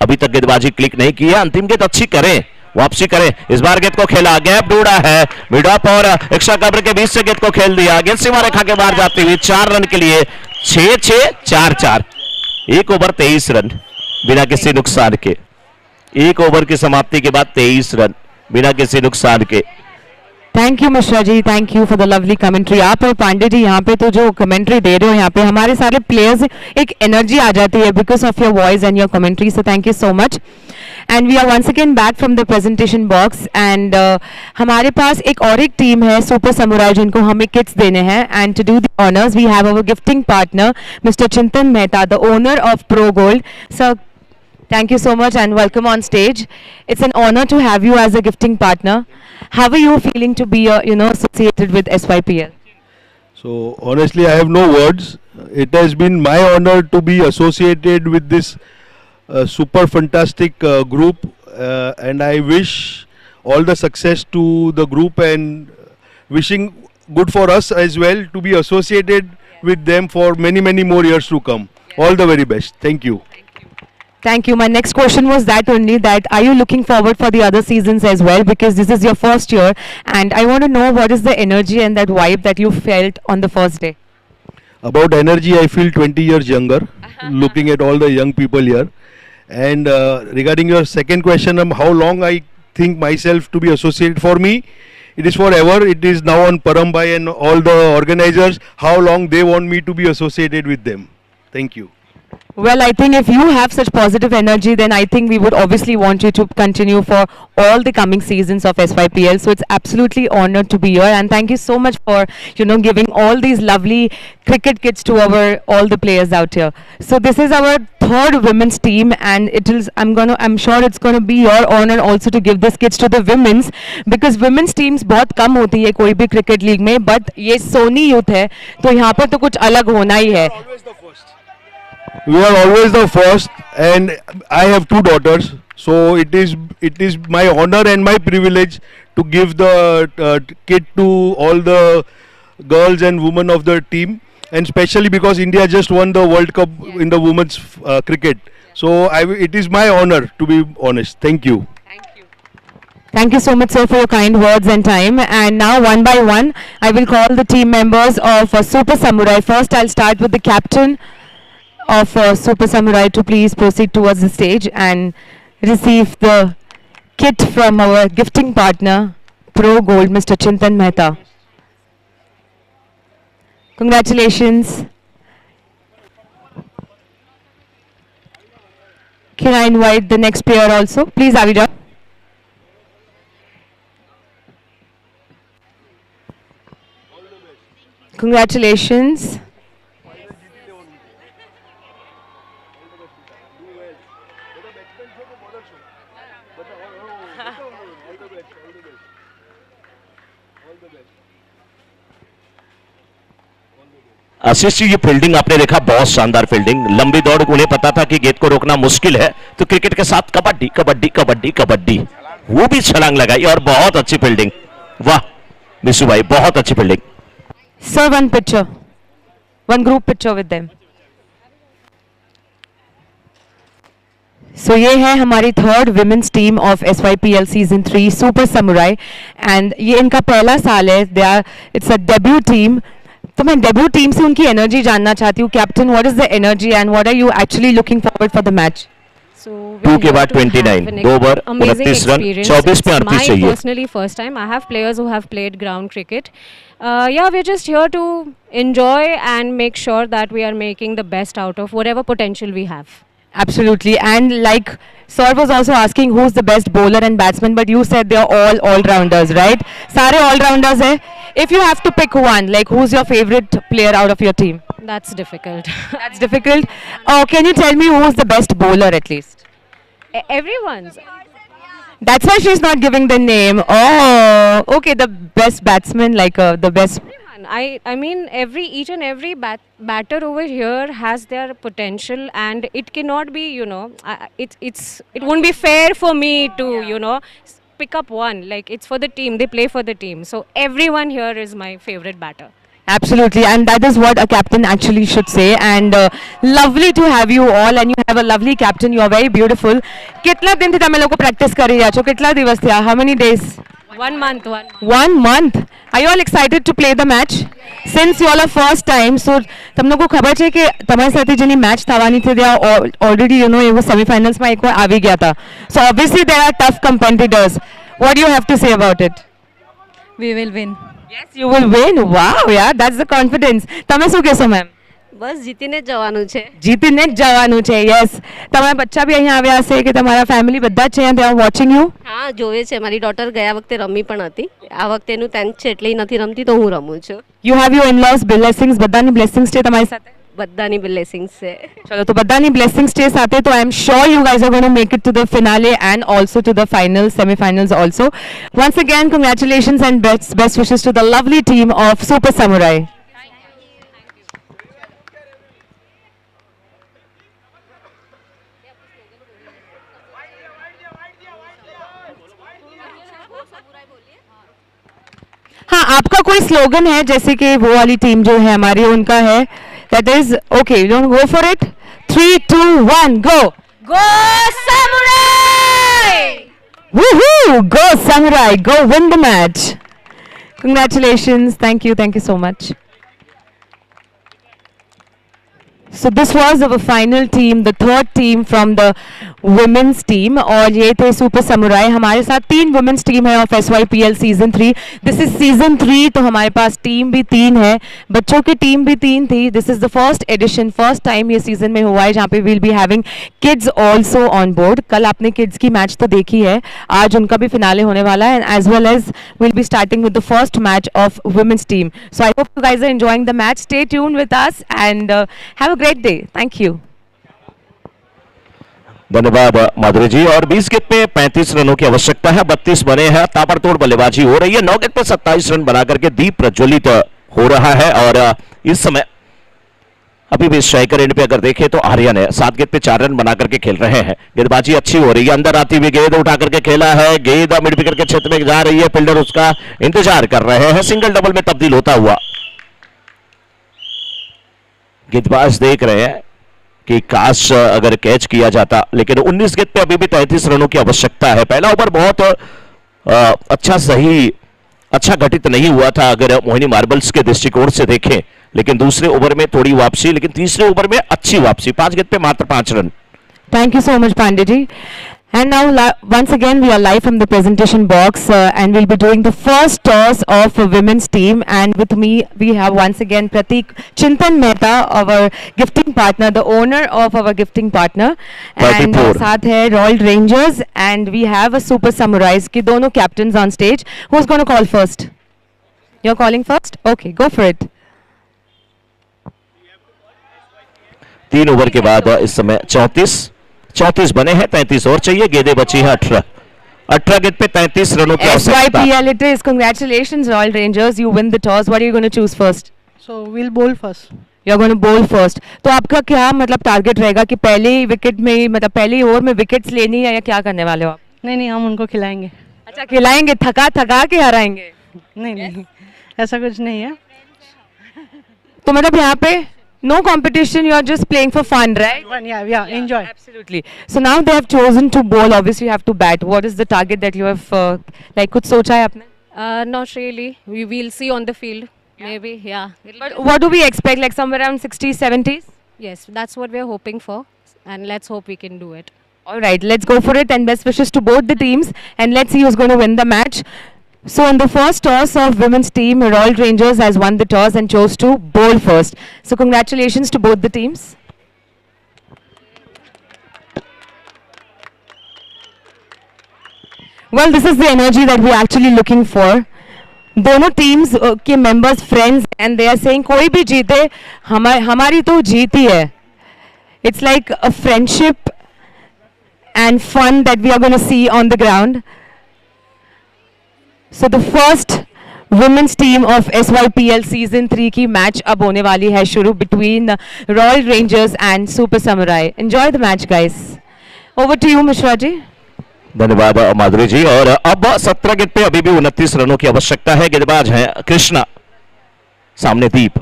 अभी तक गेंदबाजी क्लिक नहीं की है। अंतिम गेंद अच्छी करें, वापसी करें। इस बार गेंद को खेला, गैप ढूंढा है, मिड ऑफ और एक्स्ट्रा कवर के बीच से गेंद को खेल दिया। गेंद सीमा रेखा के बाहर जाती हुई 4 रन के लिए। 6 4 4। 1 ओवर 23 रन बिना किसी नुकसान के। 1 ओवर की समाप्ति के बाद 23 रन बिना किसी नुकसान के। Thank you Mishra ji, thank you for the lovely commentary. आप और पांडे जी यहाँ पे तो जो कमेंट्री दे रहे हो, यहाँ पे हमारे सारे प्लेयर्स एक एनर्जी आ जाती है because of your voice and your commentary, so thank you so much. And we are once again back from the presentation box and हमारे पास एक टीम है सुपर समुराई जिनको हमें किट्स देने हैं। And to do the honours we have our gifting partner mister Chintan Mehta, the owner of pro gold. Sir, thank you so much and welcome on stage. It's an honor to have you as a gifting partner. How are you feeling to be associated with SYPL? So honestly I have no words. It has been my honor to be associated with this super fantastic group and I wish all the success to the group and wishing good for us as well to be associated with them for many more years to come. All the very best. Thank you. Thank you. My next question was that only, that are you looking forward for the other seasons as well, because this is your first year and I want to know what is the energy and that vibe that you felt on the first day. About energy, I feel 20 years younger looking at all the young people here. And regarding your second question, how long I think myself to be associated, for me it is forever. It is now on Parambhai and all the organizers how long they want me to be associated with them. Thank you. Well, I think if you have such positive energy, then I think we would obviously want you to continue for all the coming seasons of SYPL. So it's absolutely honored to be here, and thank you so much for giving all these lovely cricket kits to all the players out here. So this is our 3rd women's team, and I'm sure it's going to be your honor also to give this kits to the women's, because women's teams बहुत कम होती है कोई भी cricket league में, but ये Soni youth है तो यहाँ पर तो कुछ अलग होना ही है. We are always the first and I have 2 daughters, So it is my honor and my privilege to give the kit to all the girls and women of the team, and especially because India just won the World Cup in the women's cricket. So it is my honor, to be honest. Thank you. Thank you so much, sir, for your kind words and time. And now, one by one, I will call the team members of Super Samurai. First, I'll start with the captain of Super Samurai to please proceed towards the stage and receive the kit from our gifting partner, Pro Gold, Mr. Chintan Mehta. Congratulations. Can I invite the next player also? Please, Avida. Congratulations. Ashish ji, ये fielding आपने देखा, बहुत शानदार fielding, लंबी दौड़, उन्हें पता था कि गेंद को रोकना मुश्किल है, तो क्रिकेट के साथ कबड्डी कबड्डी कबड्डी कबड्डी, वो भी छलांग लगाई और बहुत अच्छी फील्डिंग। वाह मिशु भाई, बहुत अच्छी fielding. Sir, one picture, one group picture with them. So ये है हमारी third womens team of SYPL season 3 super samurai, and ये इनका पहला साल है। They are, it's a debut team. तो मैं डेब्यू टीम से उनकी एनर्जी जानना चाहती हूँ। Captain, what is the energy and what are you actually looking forward for the match? 2 के बाद 29, 2 ओवर 29 रन, 24 में 38 चाहिए। Personally, first time I have players who have played ground cricket. Yeah, we're just here to enjoy and make sure that we are making the best out of whatever potential we have. Absolutely, and like Sir was also asking who's the best bowler and batsman, but you said they are all rounders, right? सारे all rounders है. If you have to pick one, like who's your favorite player out of your team? That's difficult. That's difficult. Oh, can you tell me who's the best bowler at least? Everyone's. That's why she's not giving the name. Oh, okay, the best batsman, like the best. I mean each and every batter over here has their potential, and it cannot be, you know, it won't be fair for me to you know pick up one. Like, it's for the team, they play for the team, so everyone here is my favorite batter. Absolutely, and that is what a captain actually should say. And lovely to have you all, and you have a lovely captain. You are very beautiful. कितना दिन थी तमे लोग practice कर रही हो? कितना दिवस थी? How many days? 1 month. 1 month. Are you all excited to play the match? Since you all are first time, so તમ લોકો ખબર છે કે તમારી સાથે જેની મેચ થવાની છે, they are already, you know, એવો સેમીફાઇનલ્સ માં એકવાર આવી ગયા હતા. So obviously there are tough competitors. What do you have to say about it? We will win. Yes, you will win. Wow, yeah, that's the confidence. તમે શું કહેશો ma'am? બસ જીતીને જ જવાનું છે. જીતીને જ જવાનું છે. યસ. તમારા બચ્ચા બી અહીંયા આવ્યા હશે કે તમારા ફેમિલી બધા જ છે અહીંયા? They are watching you. હા, જોવે છે. મારી ડોટર ગયા વખતે રમી પણ હતી. આ વખતે એનું 10th છે એટલે નથી રમતી, તો હું રમું છું. You have your in-laws blessings. બધાની blessings છે તમારી સાથે? બધાની blessings છે. ચલો, તો બધાની blessings છે સાથે, તો I am sure you guys are going to make it to the finale and also to the finals, semi-finals also. Once again, congratulations and best wishes to the lovely team of Super Samurai. हाँ, आपका कोई slogan है? जैसे कि वो वाली team जो है हमारी, उनका है, that is okay, you don't go for it. 3, 2, 1, go. Go Samurai! Woohoo! Go Samurai! Go win the match. Congratulations. Thank you so much. So this was our final team, the third team from the women's team, और ये थे super samurai. हमारे साथ 3 women's team है of SYPL season 3। This is season 3, तो हमारे पास team भी 3 है, बच्चों की टीम भी 3 थी। This is the first edition, first time ये सीजन में हुआ है जहाँ पे will be having kids also on board. कल आपने किड्स की मैच तो देखी है, आज उनका भी फिनाले होने वाला है, and as well as will be starting with the first match of women's team. So I hope you guys are enjoying the match. Stay tuned with us and have a great day. Thank you. धन्यवाद माधुरी जी। और 20 गेंद पे 35 रनों की आवश्यकता है, 32 बने हैं, ताबड़तोड़ बल्लेबाजी हो रही है। 9 गेंद पे 27 रन बना करके दीप प्रज्वलित हो रहा है। और इस समय अभी भी स्ट्राइकर एंड पे अगर देखें तो आर्यन है, 7 गेंद पे 4 रन बना करके खेल रहे हैं। गेंदबाजी अच्छी हो रही है, अंदर आती हुई गेंद उठा करके खेला है, गेंद मिड विकेट के क्षेत्र में जा रही है, फील्डर उसका इंतजार कर रहे हैं, सिंगल डबल में तब्दील होता हुआ। गेंदबाज देख रहे हैं कि काश अगर कैच किया जाता, लेकिन 19 गेंद पे अभी भी 33 रनों की आवश्यकता है। पहला ओवर बहुत अच्छा घटित नहीं हुआ था अगर मोहिनी मार्बल्स के दृष्टिकोण से देखें, लेकिन दूसरे ओवर में थोड़ी वापसी, लेकिन तीसरे ओवर में अच्छी वापसी, 5 गेंद पे मात्र 5 run. Thank you so much, Pandey. And now, once again, we are live from the presentation box, and we'll be doing the first toss of women's team. And with me, we have once again Pratik Chintan Mehta, our gifting partner, the owner of our gifting partner. And साथ है Royal Rangers, and we have a Super Samurais के दोनों captains on stage. Who's going to call first? You're calling first? Okay, go for it. 3 over के बाद इस समय 34 बने हैं, 33 और चाहिए, गेंदें बची है 18 गेंद पे 33 रनों की आवश्यकता। SYPL it is. Congratulations, Royal Rangers. You win the toss. What are you going to choose first? So we'll bowl first. You're going to bowl first. तो आपका क्या मतलब टारगेट रहेगा कि पहले विकेट में मतलब पहले ओवर में विकेट्स लेनी है या क्या करने वाले हो आप? नहीं, हम उनको खिलाएंगे। अच्छा, खिलाएंगे, थका के हराएंगे? नहीं, ऐसा कुछ नहीं है। तो मतलब यहाँ पे no competition, you are just playing for fun, right? Yeah, enjoy. Absolutely. So now they have chosen to bowl, obviously you have to bat. What is the target that you have like कुछ सोचा है आपने? Not really. We will see on the field. Maybe, yeah. But what do we expect, like somewhere around 60s, 70s? Yes, that's what we're hoping for, and let's hope we can do it. All right, let's go for it, and best wishes to both the teams, and let's see who's going to win the match. So in the first toss of women's team, Royal Rangers has won the toss and chose to bowl first. So congratulations to both the teams. Well, this is the energy that we're actually looking for. दोनों teams के members friends and they are saying कोई भी जीते हमारी तो जीत ही है. It's like a friendship and fun that we are going to see on the ground. So the first women's team of SYPL season 3 की match अब होने वाली है शुरू between Royal Rangers and Super Samurai. Enjoy the match, guys. Over to you, Mishra जी. धन्यवाद माधुरी जी. और अब 17 गेंद पे अभी भी 29 रनों की आवश्यकता है. गेंदबाज हैं कृष्णा, सामने दीप.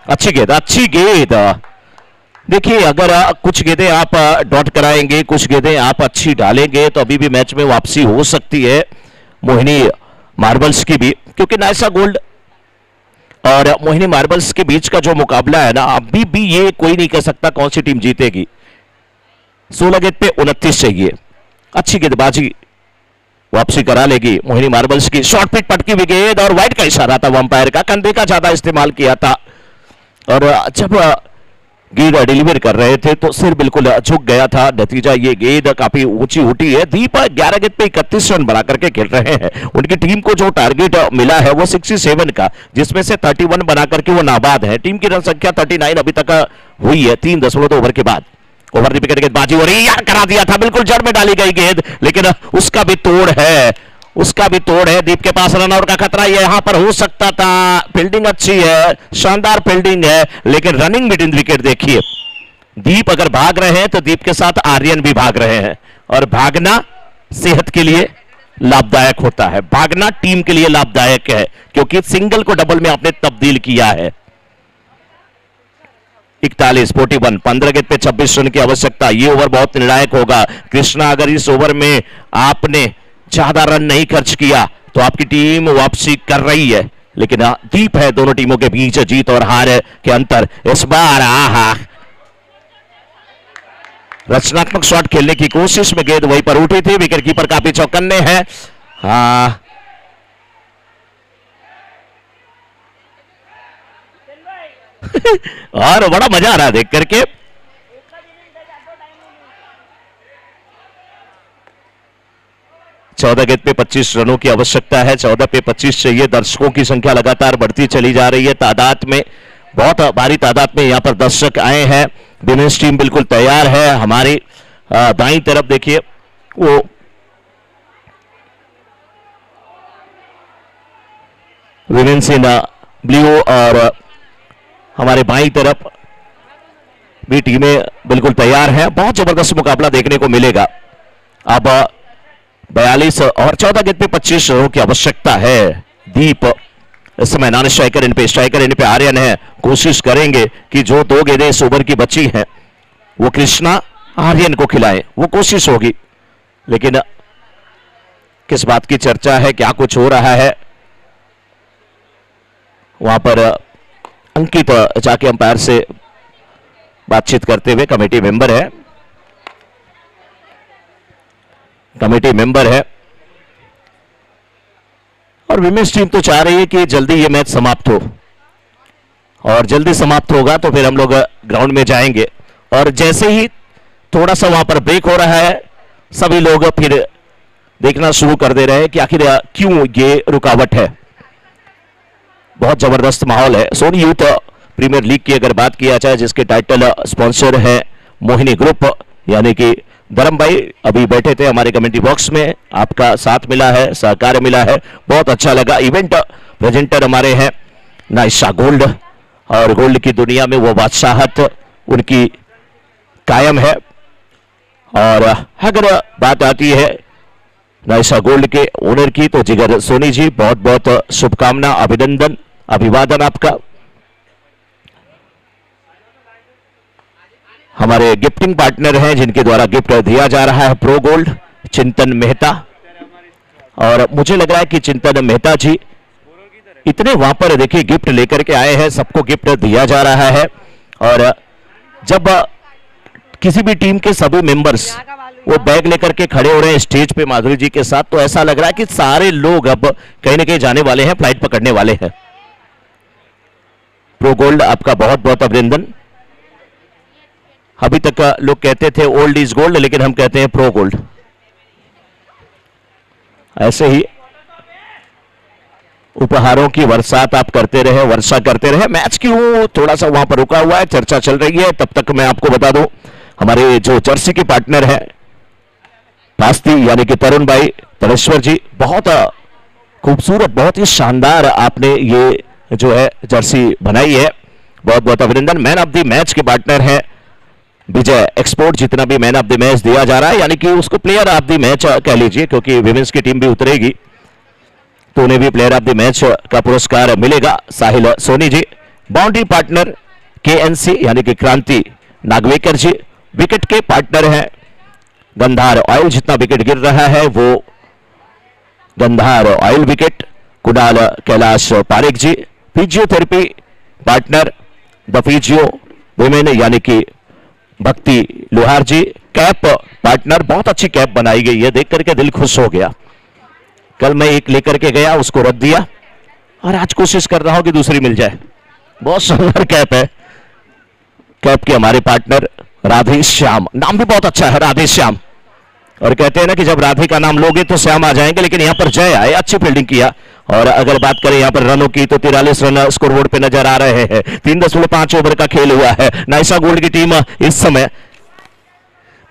अच्छी गेंद. देखिए, अगर कुछ गेंदें आप डॉट कराएंगे, कुछ गेंदें आप अच्छी डालेंगे तो अभी भी मैच में वापसी हो सकती है मोहिनी मार्बल्स की भी, क्योंकि नायसा गोल्ड और मोहिनी मार्बल्स के बीच का जो मुकाबला है ना, अभी भी ये कोई नहीं कह सकता कौन सी टीम जीतेगी. 16 गेंद पे 29 चाहिए. अच्छी गेंदबाजी वापसी करा लेगी मोहिनी मार्बल्स की. शॉर्ट पिच पटकी हुई गेंद और वाइड का इशारा था अंपायर का. कंधे का ज्यादा इस्तेमाल किया था और जब गेंद डिलीवर कर रहे थे तो सिर बिल्कुल झुक गया था. नतीजा ये गेंद काफी ऊंची उठी है. दीप 11 गेंद पे 31 रन बना करके खेल रहे हैं. उनकी टीम को जो टारगेट मिला है वो 67 का, जिसमें से 31 बना करके वो नाबाद है. टीम की रन संख्या 39 अभी तक हुई है 3.2 ओवर के बाद. ओवर द विकेट गेंदबाजी हो रही है, करा दिया था, बिल्कुल जड़ में डाली गई गेंद, लेकिन उसका भी तोड़ है. दीप के पास रन आउट का खतरा यहां पर हो सकता था. फील्डिंग अच्छी है, शानदार फील्डिंग है, लेकिन रनिंग मिड इन विकेट देखिए. दीप अगर भाग रहे हैं तो दीप के साथ आर्यन भी भाग रहे हैं, और भागना सेहत के लिए लाभदायक होता है, भागना टीम के लिए लाभदायक है, क्योंकि सिंगल को डबल में आपने तब्दील किया है. 41 15 गेंद पे 26 रन की आवश्यकता. ये ओवर बहुत निर्णायक होगा. कृष्णा, अगर इस ओवर में आपने ज्यादा रन नहीं खर्च किया तो आपकी टीम वापसी कर रही है, लेकिन दीप है दोनों टीमों के बीच जीत और हार के अंतर. इस बार रचनात्मक शॉट खेलने की कोशिश में गेंद वहीं पर उठी थी. विकेट कीपर काफी चौकन्ने हैं. और बड़ा मजा आ रहा है देख करके. चौदह गेंद पे 25 रनों की आवश्यकता है. 14 पे 25 चाहिए. दर्शकों की संख्या लगातार बढ़ती चली जा रही है. तादाद में बहुत भारी तादाद में यहां पर दर्शक आए हैं. विमेंस टीम बिल्कुल तैयार है. हमारी दाईं तरफ देखिए वो विमेंस इन ब्लू, और हमारे बाईं तरफ भी टीमें बिल्कुल तैयार हैं। बहुत जबरदस्त मुकाबला देखने को मिलेगा। अब 42 और 14 गेंद पे 25 रनों की आवश्यकता है। दीप इस समय नॉन स्ट्राइकर इन पे आर्यन है। कोशिश करेंगे कि जो 2 गेंदें इस ओवर की बची हैं वो कृष्णा आर्यन को खिलाएं, वो कोशिश होगी। लेकिन किस बात की चर्चा है, क्या कुछ हो रहा है वहां पर, अंकित जाके अंपायर से बातचीत करते हुए, कमेटी मेंबर है और विमेंस टीम तो चाह रही है कि जल्दी ये मैच समाप्त हो, और जल्दी समाप्त होगा तो फिर हम लोग ग्राउंड में जाएंगे। और जैसे ही थोड़ा सा वहां पर ब्रेक हो रहा है, सभी लोग फिर देखना शुरू कर दे रहे हैं कि आखिर क्यों ये रुकावट है। बहुत जबरदस्त माहौल है। सोनी यूथ प्रीमियर लीग की अगर बात किया जाए, जिसके टाइटल स्पॉन्सर है मोहिनी ग्रुप, यानी कि धर्म भाई अभी बैठे थे हमारे कमेंट्री बॉक्स में, आपका साथ मिला है, सहकार मिला है, बहुत अच्छा लगा। इवेंट प्रेजेंटर हमारे हैं नाइशा गोल्ड, और गोल्ड की दुनिया में वो बादशाहत उनकी कायम है। और अगर बात आती है नाइशा गोल्ड के ओनर की, तो जिगर सोनी जी, बहुत बहुत शुभकामना, अभिनंदन, अभिवादन आपका। हमारे गिफ्टिंग पार्टनर हैं जिनके द्वारा गिफ्ट दिया जा रहा है, प्रो गोल्ड, चिंतन मेहता। और मुझे लग रहा है कि चिंतन मेहता जी इतने वहां पर देखिए गिफ्ट लेकर के आए हैं, सबको गिफ्ट दिया जा रहा है। और जब किसी भी टीम के सभी मेंबर्स वो बैग लेकर के खड़े हो रहे हैं स्टेज पे माधुरी जी के साथ, तो ऐसा लग रहा है कि सारे लोग अब कहीं ना कहीं जाने वाले हैं, फ्लाइट पकड़ने वाले हैं। प्रो गोल्ड आपका बहुत बहुत अभिनंदन। अभी तक लोग कहते थे ओल्ड इज गोल्ड, लेकिन हम कहते हैं प्रो गोल्ड। ऐसे ही उपहारों की वर्षा करते रहे। मैच क्यों थोड़ा सा वहां पर रुका हुआ है, चर्चा चल रही है। तब तक मैं आपको बता दूं, हमारे जो जर्सी के पार्टनर है पास्ती, यानी कि तरुण भाई तरेश्वर जी, बहुत खूबसूरत, बहुत ही शानदार आपने ये जो है जर्सी बनाई है, बहुत बहुत अभिनंदन। मैन ऑफ द मैच के पार्टनर है विजय एक्सपोर्ट। जितना भी मैन ऑफ द मैच दिया जा रहा है, यानी कि उसको प्लेयर ऑफ द मैच कह लीजिए, क्योंकि विमेंस की टीम भी उतरेगी तो उन्हें भी प्लेयर ऑफ द मैच का पुरस्कार मिलेगा। Sahil Soni ji. Boundary partner KNC, यानी कि क्रांति नागवेकर जी। विकेट के पार्टनर हैं गंधार ऑयल, जितना विकेट गिर रहा है वो Gandhar oil wicket, Kunal Kailash Parekh ji. Physiotherapy partner the physio women, यानी कि भक्ति लोहार जी। कैप पार्टनर, बहुत अच्छी कैप बनाई गई है, देख करके दिल खुश हो गया। कल मैं एक लेकर के गया, उसको रख दिया, और आज कोशिश कर रहा हूं कि दूसरी मिल जाए। बहुत सुंदर कैप है। कैप के हमारे पार्टनर राधे श्याम, नाम भी बहुत अच्छा है राधे श्याम। और कहते हैं ना कि जब राधे का नाम लोगे तो श्याम आ जाएंगे, लेकिन यहां पर जय आए, अच्छी फील्डिंग किया। और अगर बात करें यहां पर रनों की, तो 43 रन स्कोरबोर्ड पे नजर आ रहे हैं। 3.5 ओवर का खेल हुआ है। नाइशा गोल्ड की टीम इस समय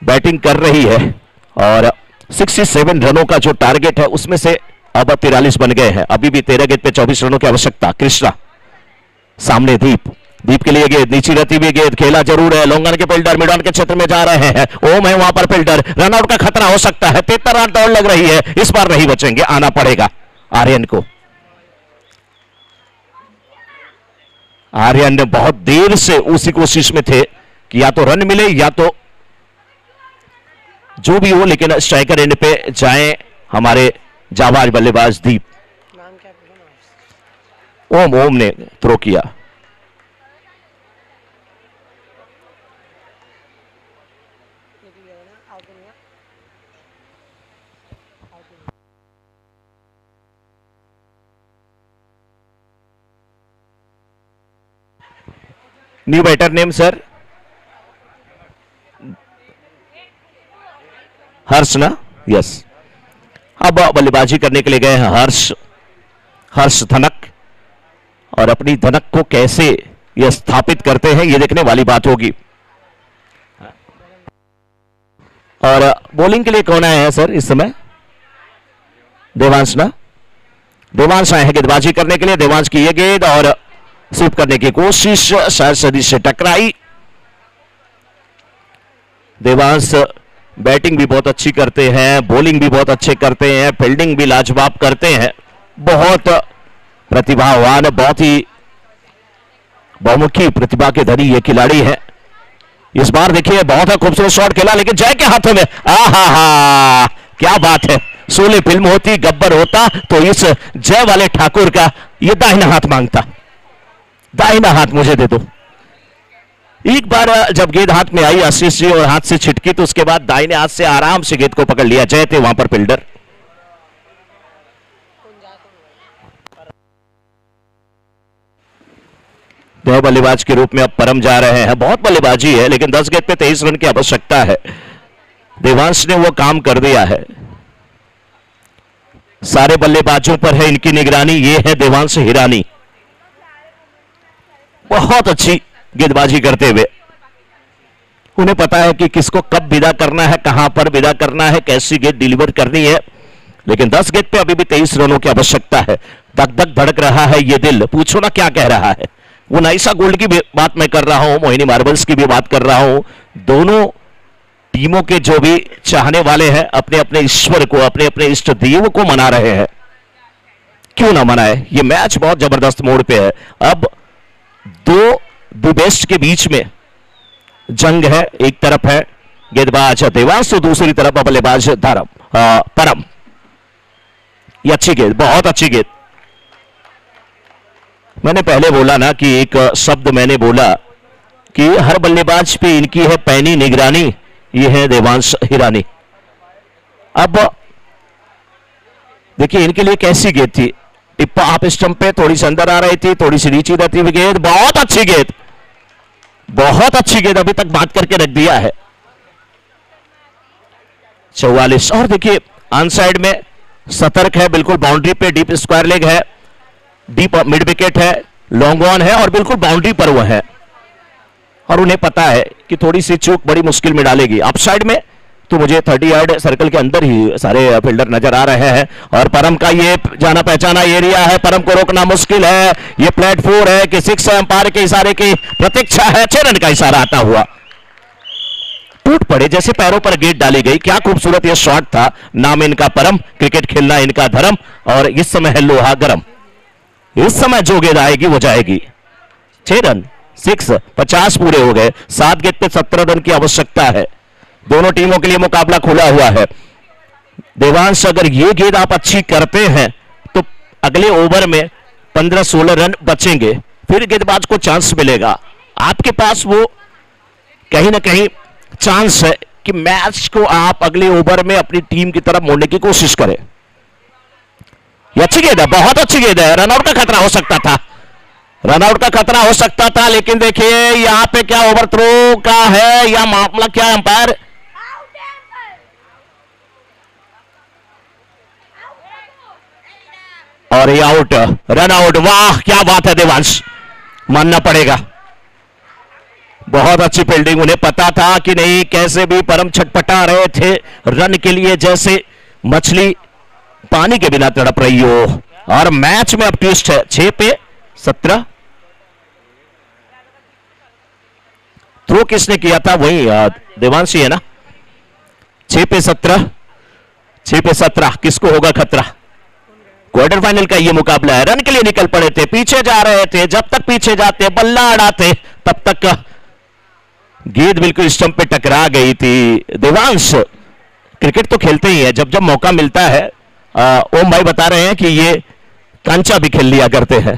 बैटिंग कर रही है, और 67 रनों का जो टारगेट है उसमें से अब 43 बन गए हैं। अभी भी 13 गेंद पे 24 रनों की आवश्यकता। कृष्णा सामने, दीप के लिए गेंद, नीचे रहती हुई गेंद, खेला जरूर है। लॉन्गन के फील्डर मिड ऑन के क्षेत्र में जा रहे हैं। ओम है वहां पर फील्डर, रनआउट का खतरा हो सकता है। 73 रन दौड़ लग रही है, इस बार नहीं बचेंगे, आना पड़ेगा आर्यन को। आर्यन ने बहुत देर से उसी कोशिश में थे कि या तो रन मिले या तो जो भी हो, लेकिन स्ट्राइकर एंड पे जाएं हमारे जाबाज बल्लेबाज दीप। ओम ने थ्रो किया। न्यू बैटर नेम सर हर्ष ना? यस। अब बल्लेबाजी करने के लिए गए हैं हर्ष धनक, और अपनी धनक को कैसे ये स्थापित करते हैं ये देखने वाली बात होगी। और बॉलिंग के लिए कौन आया है सर इस समय? देवांश ना? देवांश आए हैं गेंदबाजी करने के लिए। देवांश की ये गेंद, और स्वीप करने की कोशिश शायद सदी से टकराई, देवांश बैटिंग भी बहुत अच्छी करते हैं, बॉलिंग भी बहुत अच्छे करते हैं, फील्डिंग भी लाजवाब करते हैं, बहुत प्रतिभावान, बहुत ही बहुमुखी प्रतिभा के धनी ये खिलाड़ी है। इस बार देखिए बहुत ही खूबसूरत शॉट खेला, लेकिन जय के हाथों में, आहा क्या बात है। सोले फिल्म होती, गब्बर होता तो इस जय वाले ठाकुर का ये दाहिना हाथ मांगता, दाहिना हाथ मुझे दे दो। एक बार जब गेंद हाथ में आई आशीष जी और हाथ से छिटकी, तो उसके बाद दाहिने हाथ से आराम से गेंद को पकड़ लिया। जय थे वहां पर फील्डर। दो बल्लेबाज के रूप में अब परम जा रहे हैं। बहुत बल्लेबाजी है, लेकिन 10 गेंद पे 23 रन की आवश्यकता है। देवांश ने वो काम कर दिया है। सारे बल्लेबाजों पर है इनकी निगरानी। ये है देवांश हिरानी, बहुत अच्छी गेंदबाजी करते हुए। उन्हें पता है कि किसको कब विदा करना है, कहां पर विदा करना है, कैसी गेंद डिलीवर करनी है। लेकिन 10 गेंद पे अभी भी 23 रनों की आवश्यकता है। धक धक धड़क रहा है ये दिल, पूछो ना क्या कह रहा है। वो नाइसा गोल्ड की भी बात मैं कर रहा हूं, मोहिनी मार्बल्स की भी बात कर रहा हूं। दोनों टीमों के जो भी चाहने वाले हैं अपने अपने ईश्वर को, अपने अपने इष्ट देव को मना रहे हैं। क्यों ना मनाए, ये मैच बहुत जबरदस्त मोड़ पे है। अब दो द बेस्ट के बीच में जंग है। एक तरफ है गेंदबाज देवांश, तो दूसरी तरफ बल्लेबाज परम। ये अच्छी गेंद, बहुत अच्छी गेंद। मैंने पहले बोला ना कि एक शब्द मैंने बोला कि हर बल्लेबाज पे इनकी है पैनी निगरानी। ये है देवांश हिरानी। अब देखिए इनके लिए कैसी गेंद थी, टिप्पा आप स्टंप पे थोड़ी सी अंदर आ रही थी, थोड़ी सी नीचे रहती हुई गेंद, बहुत अच्छी गेंद, बहुत अच्छी गेंद, अभी तक बात करके रख दिया है। 44। और देखिए ऑन साइड में सतर्क है, बिल्कुल बाउंड्री पे, डीप स्क्वायर लेग है, डीप मिड विकेट है, लॉन्ग ऑन है और बिल्कुल बाउंड्री पर वो है। और उन्हें पता है कि थोड़ी सी चूक बड़ी मुश्किल में डालेगी। अप साइड में तो मुझे 30 यार्ड सर्कल के अंदर ही सारे फील्डर नजर आ रहे हैं। और परम का ये जाना पहचाना एरिया है, परम को रोकना मुश्किल है। ये प्लेटफॉर्म है कि 6 अंपायर के इशारे की प्रतीक्षा है। 6 रन का इशारा आता हुआ टूट पड़े, जैसे पैरों पर गेंद डाली गई। क्या खूबसूरत ये शॉट था। नाम इनका परम, क्रिकेट खेलना इनका धर्म, और इस समय है लोहा गरम। इस समय जो गेंद आएगी वो जाएगी। 6 रन, 6, 50 पूरे हो गए। 7 गेंद पे 17 रन की आवश्यकता है। दोनों टीमों के लिए मुकाबला खुला हुआ है। देवांश अगर ये गेंद आप अच्छी करते हैं तो अगले ओवर में 15-16 रन बचेंगे, फिर गेंदबाज को चांस मिलेगा। आपके पास वो कहीं ना कहीं चांस है कि मैच को आप अगले ओवर में अपनी टीम की तरफ मोड़ने की कोशिश करें। ये अच्छी गेंद है, बहुत अच्छी गेंद है। रनआउट का खतरा हो सकता था, रनआउट का खतरा हो सकता था, लेकिन देखिए यहां पे क्या ओवर थ्रो का है या मामला क्या, अंपायर और ये आउट, रन आउट। वाह क्या बात है देवांश, मानना पड़ेगा। बहुत अच्छी फील्डिंग। उन्हें पता था कि नहीं कैसे भी परम छटपटा रहे थे रन के लिए, जैसे मछली पानी के बिना तड़प रही हो। और मैच में अब ट्विस्ट है। 6 पे 17 थ्रो किसने किया था, वही देवांशी है ना। 6 पे 17, 6 पे 17 किसको होगा खतरा। क्वार्टर फाइनल का ये मुकाबला है। रन के लिए निकल पड़े थे, पीछे जा रहे थे। जब तक पीछे जाते, बल्ला अड़ाते, तब तक गेंद बिल्कुल स्टंप पे टकरा गई थी। देवांश क्रिकेट तो खेलते ही है, जब जब मौका मिलता है। ओम भाई बता रहे हैं कि ये कांचा भी खेल लिया करते हैं,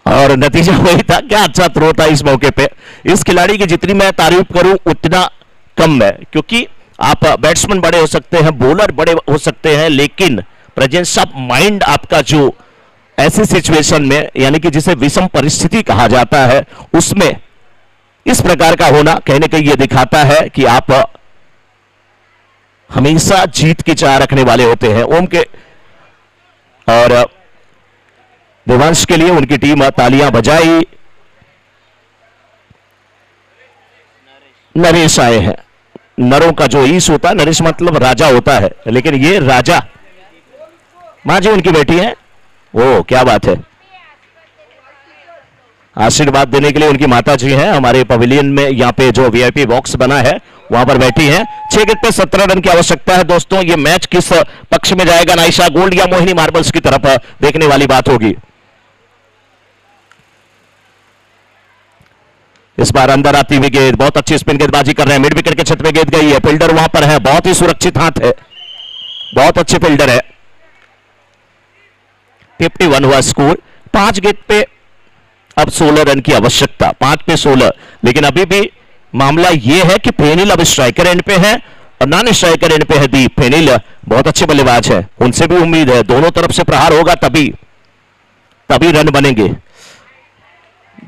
और नतीजा वही था। क्या अच्छा थ्रो था इस मौके पे। इस खिलाड़ी की जितनी मैं तारीफ करूं उतना कम है, क्योंकि आप बैट्समैन बड़े हो सकते हैं, बॉलर बड़े हो सकते हैं, लेकिन प्रेजेंस ऑफ माइंड आपका जो ऐसी सिचुएशन में, यानी कि जिसे विषम परिस्थिति कहा जाता है, उसमें इस प्रकार का होना कहीं ना कहीं यह दिखाता है कि आप हमेशा जीत की चाह रखने वाले होते हैं। ओम के और देवांश के लिए उनकी टीम तालियां बजाई। नरेश आए हैं। नरों का जो ईश होता है, नरेश मतलब राजा होता है, लेकिन ये राजा मां जी उनकी बेटी है। ओ क्या बात है। आशीर्वाद देने के लिए उनकी माता जी हैं हमारे पवेलियन में, यहाँ पे जो वीआईपी बॉक्स बना है वहां पर बैठी हैं। 6 विकेट पे 17 रन की आवश्यकता है दोस्तों। ये मैच किस पक्ष में जाएगा, नाइशा गोल्ड या मोहिनी मार्बल्स की तरफ, देखने वाली बात होगी। इस बार अंदर आती हुई गेंद, बहुत अच्छी स्पिन गेंदबाजी कर रहे हैं, मिड विकेट के क्षेत्र में गेंद गई है, फील्डर वहां पर है, बहुत ही सुरक्षित हाथ है, बहुत अच्छे फील्डर है। 51 हुआ स्कोर। 5 गेंद पे अब 16 रन की आवश्यकता, 5 पे 16। लेकिन अभी भी मामला यह है कि फेनिल अब स्ट्राइकर एंड पे है और नॉन स्ट्राइकर एंड पे है दीप। फेनिल बहुत अच्छे बल्लेबाज है, उनसे भी उम्मीद है, दोनों तरफ से प्रहार होगा तभी रन बनेंगे,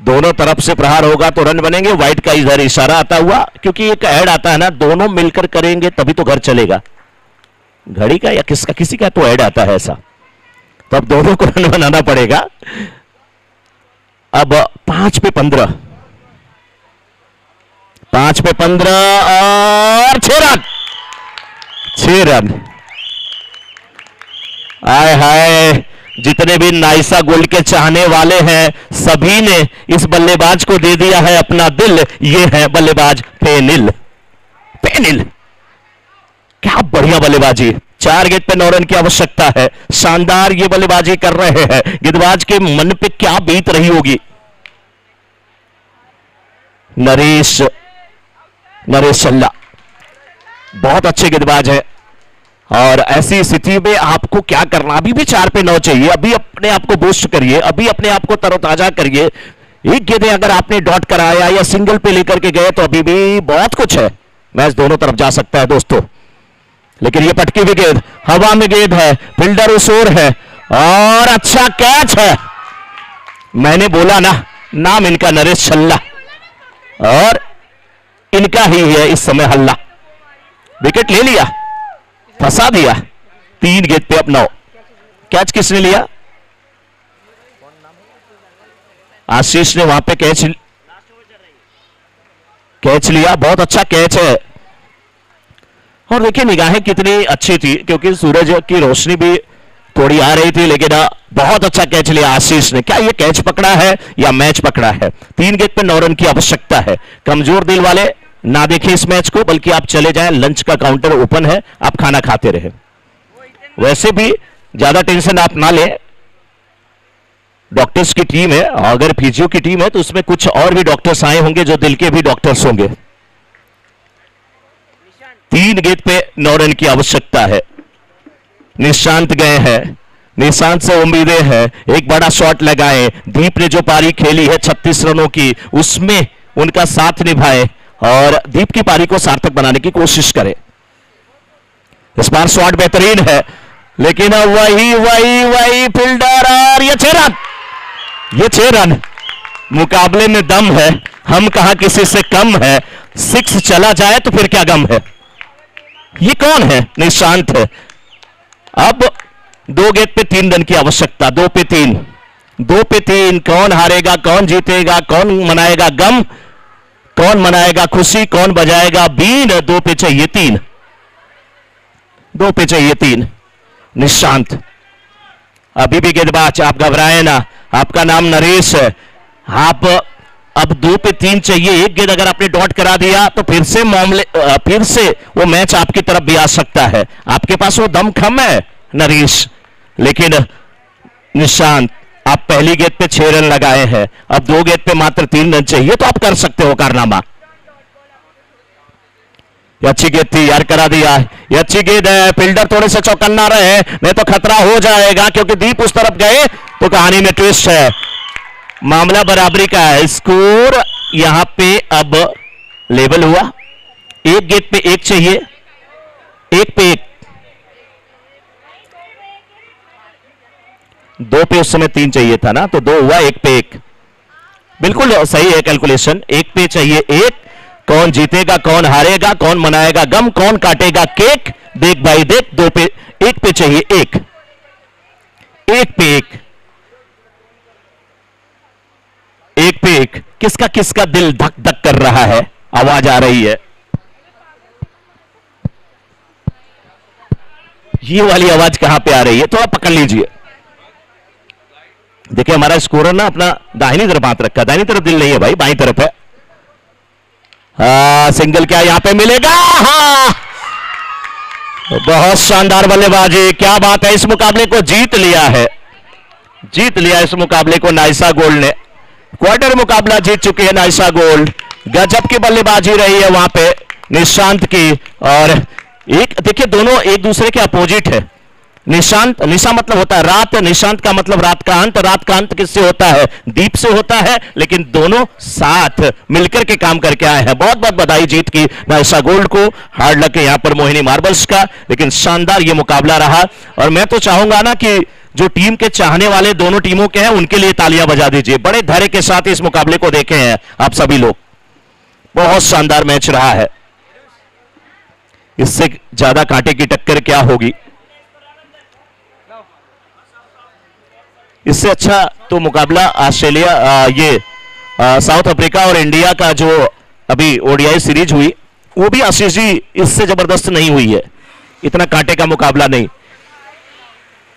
दोनों तरफ से प्रहार होगा तो रन बनेंगे। व्हाइट का इधर इशारा आता हुआ, क्योंकि एक ऐड आता है ना, दोनों मिलकर करेंगे तभी तो घर चलेगा, घड़ी का या किसका, किसी का तो ऐड आता है ऐसा, तो अब दोनों को रन बनाना पड़ेगा। अब 5 पे 15, 5 पे 15 और 6 रन, 6 रन। आय हाय, जितने भी नाइसा गोल्ड के चाहने वाले हैं सभी ने इस बल्लेबाज को दे दिया है अपना दिल। ये है बल्लेबाज फेनिल। फेनिल क्या बढ़िया बल्लेबाजी। 4 गेंद पे 9 रन की आवश्यकता है, शानदार ये बल्लेबाजी कर रहे हैं। गेंदबाज के मन पे क्या बीत रही होगी। नरेश शल्ला बहुत अच्छे गेंदबाज है और ऐसी स्थिति में आपको क्या करना, अभी भी 4 पे 9 चाहिए, अभी अपने आप को बूस्ट करिए, अभी अपने आप को तरोताजा करिए। एक गेंद अगर आपने डॉट कराया या सिंगल पे लेकर के गए तो अभी भी बहुत कुछ है, मैच दोनों तरफ जा सकता है दोस्तों। लेकिन ये पटकी हुई गेंद, हवा में गेंद है, फील्डर उसोर है और अच्छा कैच है। मैंने बोला ना, नाम इनका नरेश शल्ला और इनका ही है इस समय हल्ला। विकेट ले लिया, फंसा दिया। 3 गेंद पे अब 9। कैच किसने लिया? आशीष ने वहां पे कैच लिया, बहुत अच्छा कैच है। और देखिए निगाहें कितनी अच्छी थी, क्योंकि सूरज की रोशनी भी थोड़ी आ रही थी, लेकिन बहुत अच्छा कैच लिया आशीष ने। क्या ये कैच पकड़ा है या मैच पकड़ा है? 3 गेंद पे 9 रन की आवश्यकता है। कमजोर दिल वाले ना देखें इस मैच को, बल्कि आप चले जाएं, लंच का काउंटर ओपन है, आप खाना खाते रहे। वैसे भी ज्यादा टेंशन आप ना लें, डॉक्टर्स की टीम है, अगर फिजियो की टीम है तो उसमें कुछ और भी डॉक्टर्स आए होंगे जो दिल के भी डॉक्टर्स होंगे। 3 गेंद पे 9 रन की आवश्यकता है। निशांत गए हैं, निशांत से उम्मीदें हैं एक बड़ा शॉट लगाए। दीप ने जो पारी खेली है 36 रनों की, उसमें उनका साथ निभाए और दीप की पारी को सार्थक बनाने की कोशिश करे। इस बार शॉट बेहतरीन है, लेकिन वही फील्डर और ये 6 रन, ये 6 रन। मुकाबले में दम है, हम कहां किसी से कम है। 6 चला जाए तो फिर क्या गम है। ये कौन है? निशांत है। अब 2 गेंद पे 3 रन की आवश्यकता, 2 पे 3, 2 पे 3। कौन हारेगा, कौन जीतेगा, कौन मनाएगा गम, कौन मनाएगा खुशी, कौन बजाएगा बीन? 2 पे चाहिए 3, 2 पे चाहिए 3। निशांत अभी भी गेंदबाज, आप घबराए ना, आपका नाम नरेश है। आप अब 2 पे 3 चाहिए। एक गेंद अगर आपने डॉट करा दिया तो फिर से वो मैच आपकी तरफ भी आ सकता है। आपके पास वो दम खम है नरेश, लेकिन निशांत आप पहली गेंद पे 6 रन लगाए हैं, अब 2 गेंद पे मात्र 3 रन चाहिए, तो आप कर सकते हो कारनामा। ये अच्छी गेंद थी यार, करा दिया। ये अच्छी गेंद है, फील्डर थोड़े से चौकन्ना रहे, नहीं तो खतरा हो जाएगा, क्योंकि दीप उस तरफ गए तो कहानी में ट्विस्ट है। मामला बराबरी का है। स्कोर यहां पे अब लेवल हुआ। 1 गेंद पे 1 चाहिए, 1 पे 1। 2 पे उस समय 3 चाहिए था ना, तो 2 हुआ, 1 पे 1। बिल्कुल सही है कैलकुलेशन। 1 पे चाहिए 1। कौन जीतेगा, कौन हारेगा, कौन मनाएगा गम, कौन काटेगा केक, देख भाई देख। 2 पे 1 पे चाहिए 1, 1 पे 1, 1 पे 1। किसका किसका दिल धक धक कर रहा है? आवाज आ रही है, ये वाली आवाज कहां पे आ रही है? थोड़ा पकड़ लीजिए। देखिए हमारा स्कोरर ना अपना दाहिनी तरफ हाथ रखा, दाहिनी तरफ दिल नहीं है भाई, बाईं तरफ है। सिंगल क्या यहां पे मिलेगा? हाँ, बहुत शानदार बल्लेबाजी, क्या बात है। इस मुकाबले को जीत लिया है, जीत लिया इस मुकाबले को नाइसा गोल्ड ने। क्वार्टर मुकाबला जीत चुके हैं नाइसा गोल्ड। गजब की बल्लेबाजी रही है वहां पे निशांत की। और एक देखिए दोनों एक दूसरे के अपोजिट है। निशांत, निशा मतलब होता है रात, निशांत का मतलब रात का अंत। रात का अंत किससे होता है? दीप से होता है। लेकिन दोनों साथ मिलकर के काम करके आए हैं। बहुत बहुत बधाई जीत की नाइसा गोल्ड को। हार्ड लक है यहां पर मोहिनी मार्बल्स का, लेकिन शानदार ये मुकाबला रहा। और मैं तो चाहूंगा ना कि जो टीम के चाहने वाले दोनों टीमों के हैं उनके लिए तालियां बजा दीजिए। बड़े धैर्य के साथ इस मुकाबले को देखे हैं आप सभी लोग। बहुत शानदार मैच रहा है। इससे ज्यादा कांटे की टक्कर क्या होगी? इससे अच्छा तो मुकाबला ऑस्ट्रेलिया, साउथ अफ्रीका और इंडिया का जो अभी ओडीआई सीरीज हुई वो भी आशीष जी इससे जबरदस्त नहीं हुई है। इतना कांटे का मुकाबला नहीं।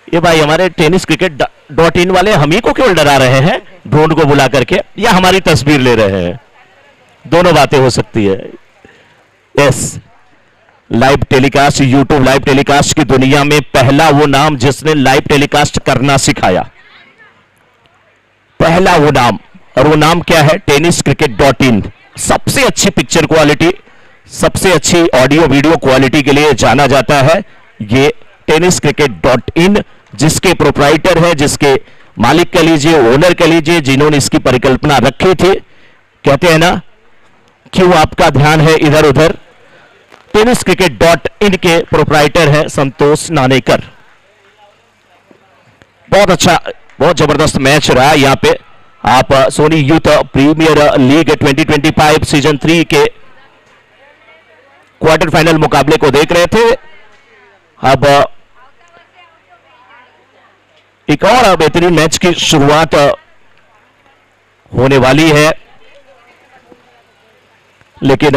ये भाई हमारे टेनिस क्रिकेट .in वाले हम ही को क्यों डरा रहे हैं ड्रोन को बुला करके, या हमारी तस्वीर ले रहे हैं? दोनों बातें हो सकती है। Yes, live telecast, YouTube live telecast की दुनिया में पहला वो नाम जिसने लाइव टेलीकास्ट करना सिखाया, पहला वो नाम। और वो नाम क्या है? Tennis cricket .in। सबसे अच्छी पिक्चर क्वालिटी, सबसे अच्छी ऑडियो वीडियो क्वालिटी के लिए जाना जाता है ये टेनिस क्रिकेट .in, जिसके प्रोप्राइटर है, जिसके मालिक कह लीजिए, ओनर कह लीजिए, जिन्होंने इसकी परिकल्पना रखी थी। कहते हैं ना क्यों आपका ध्यान है इधर उधर। टेनिस क्रिकेट .in के प्रोप्राइटर है संतोष नानेकर। बहुत अच्छा, बहुत जबरदस्त मैच रहा यहां पे। आप Soni youth premier league 2025 season 3 के क्वार्टर फाइनल मुकाबले को देख रहे थे। अब एक और बेहतरीन मैच की शुरुआत होने वाली है, लेकिन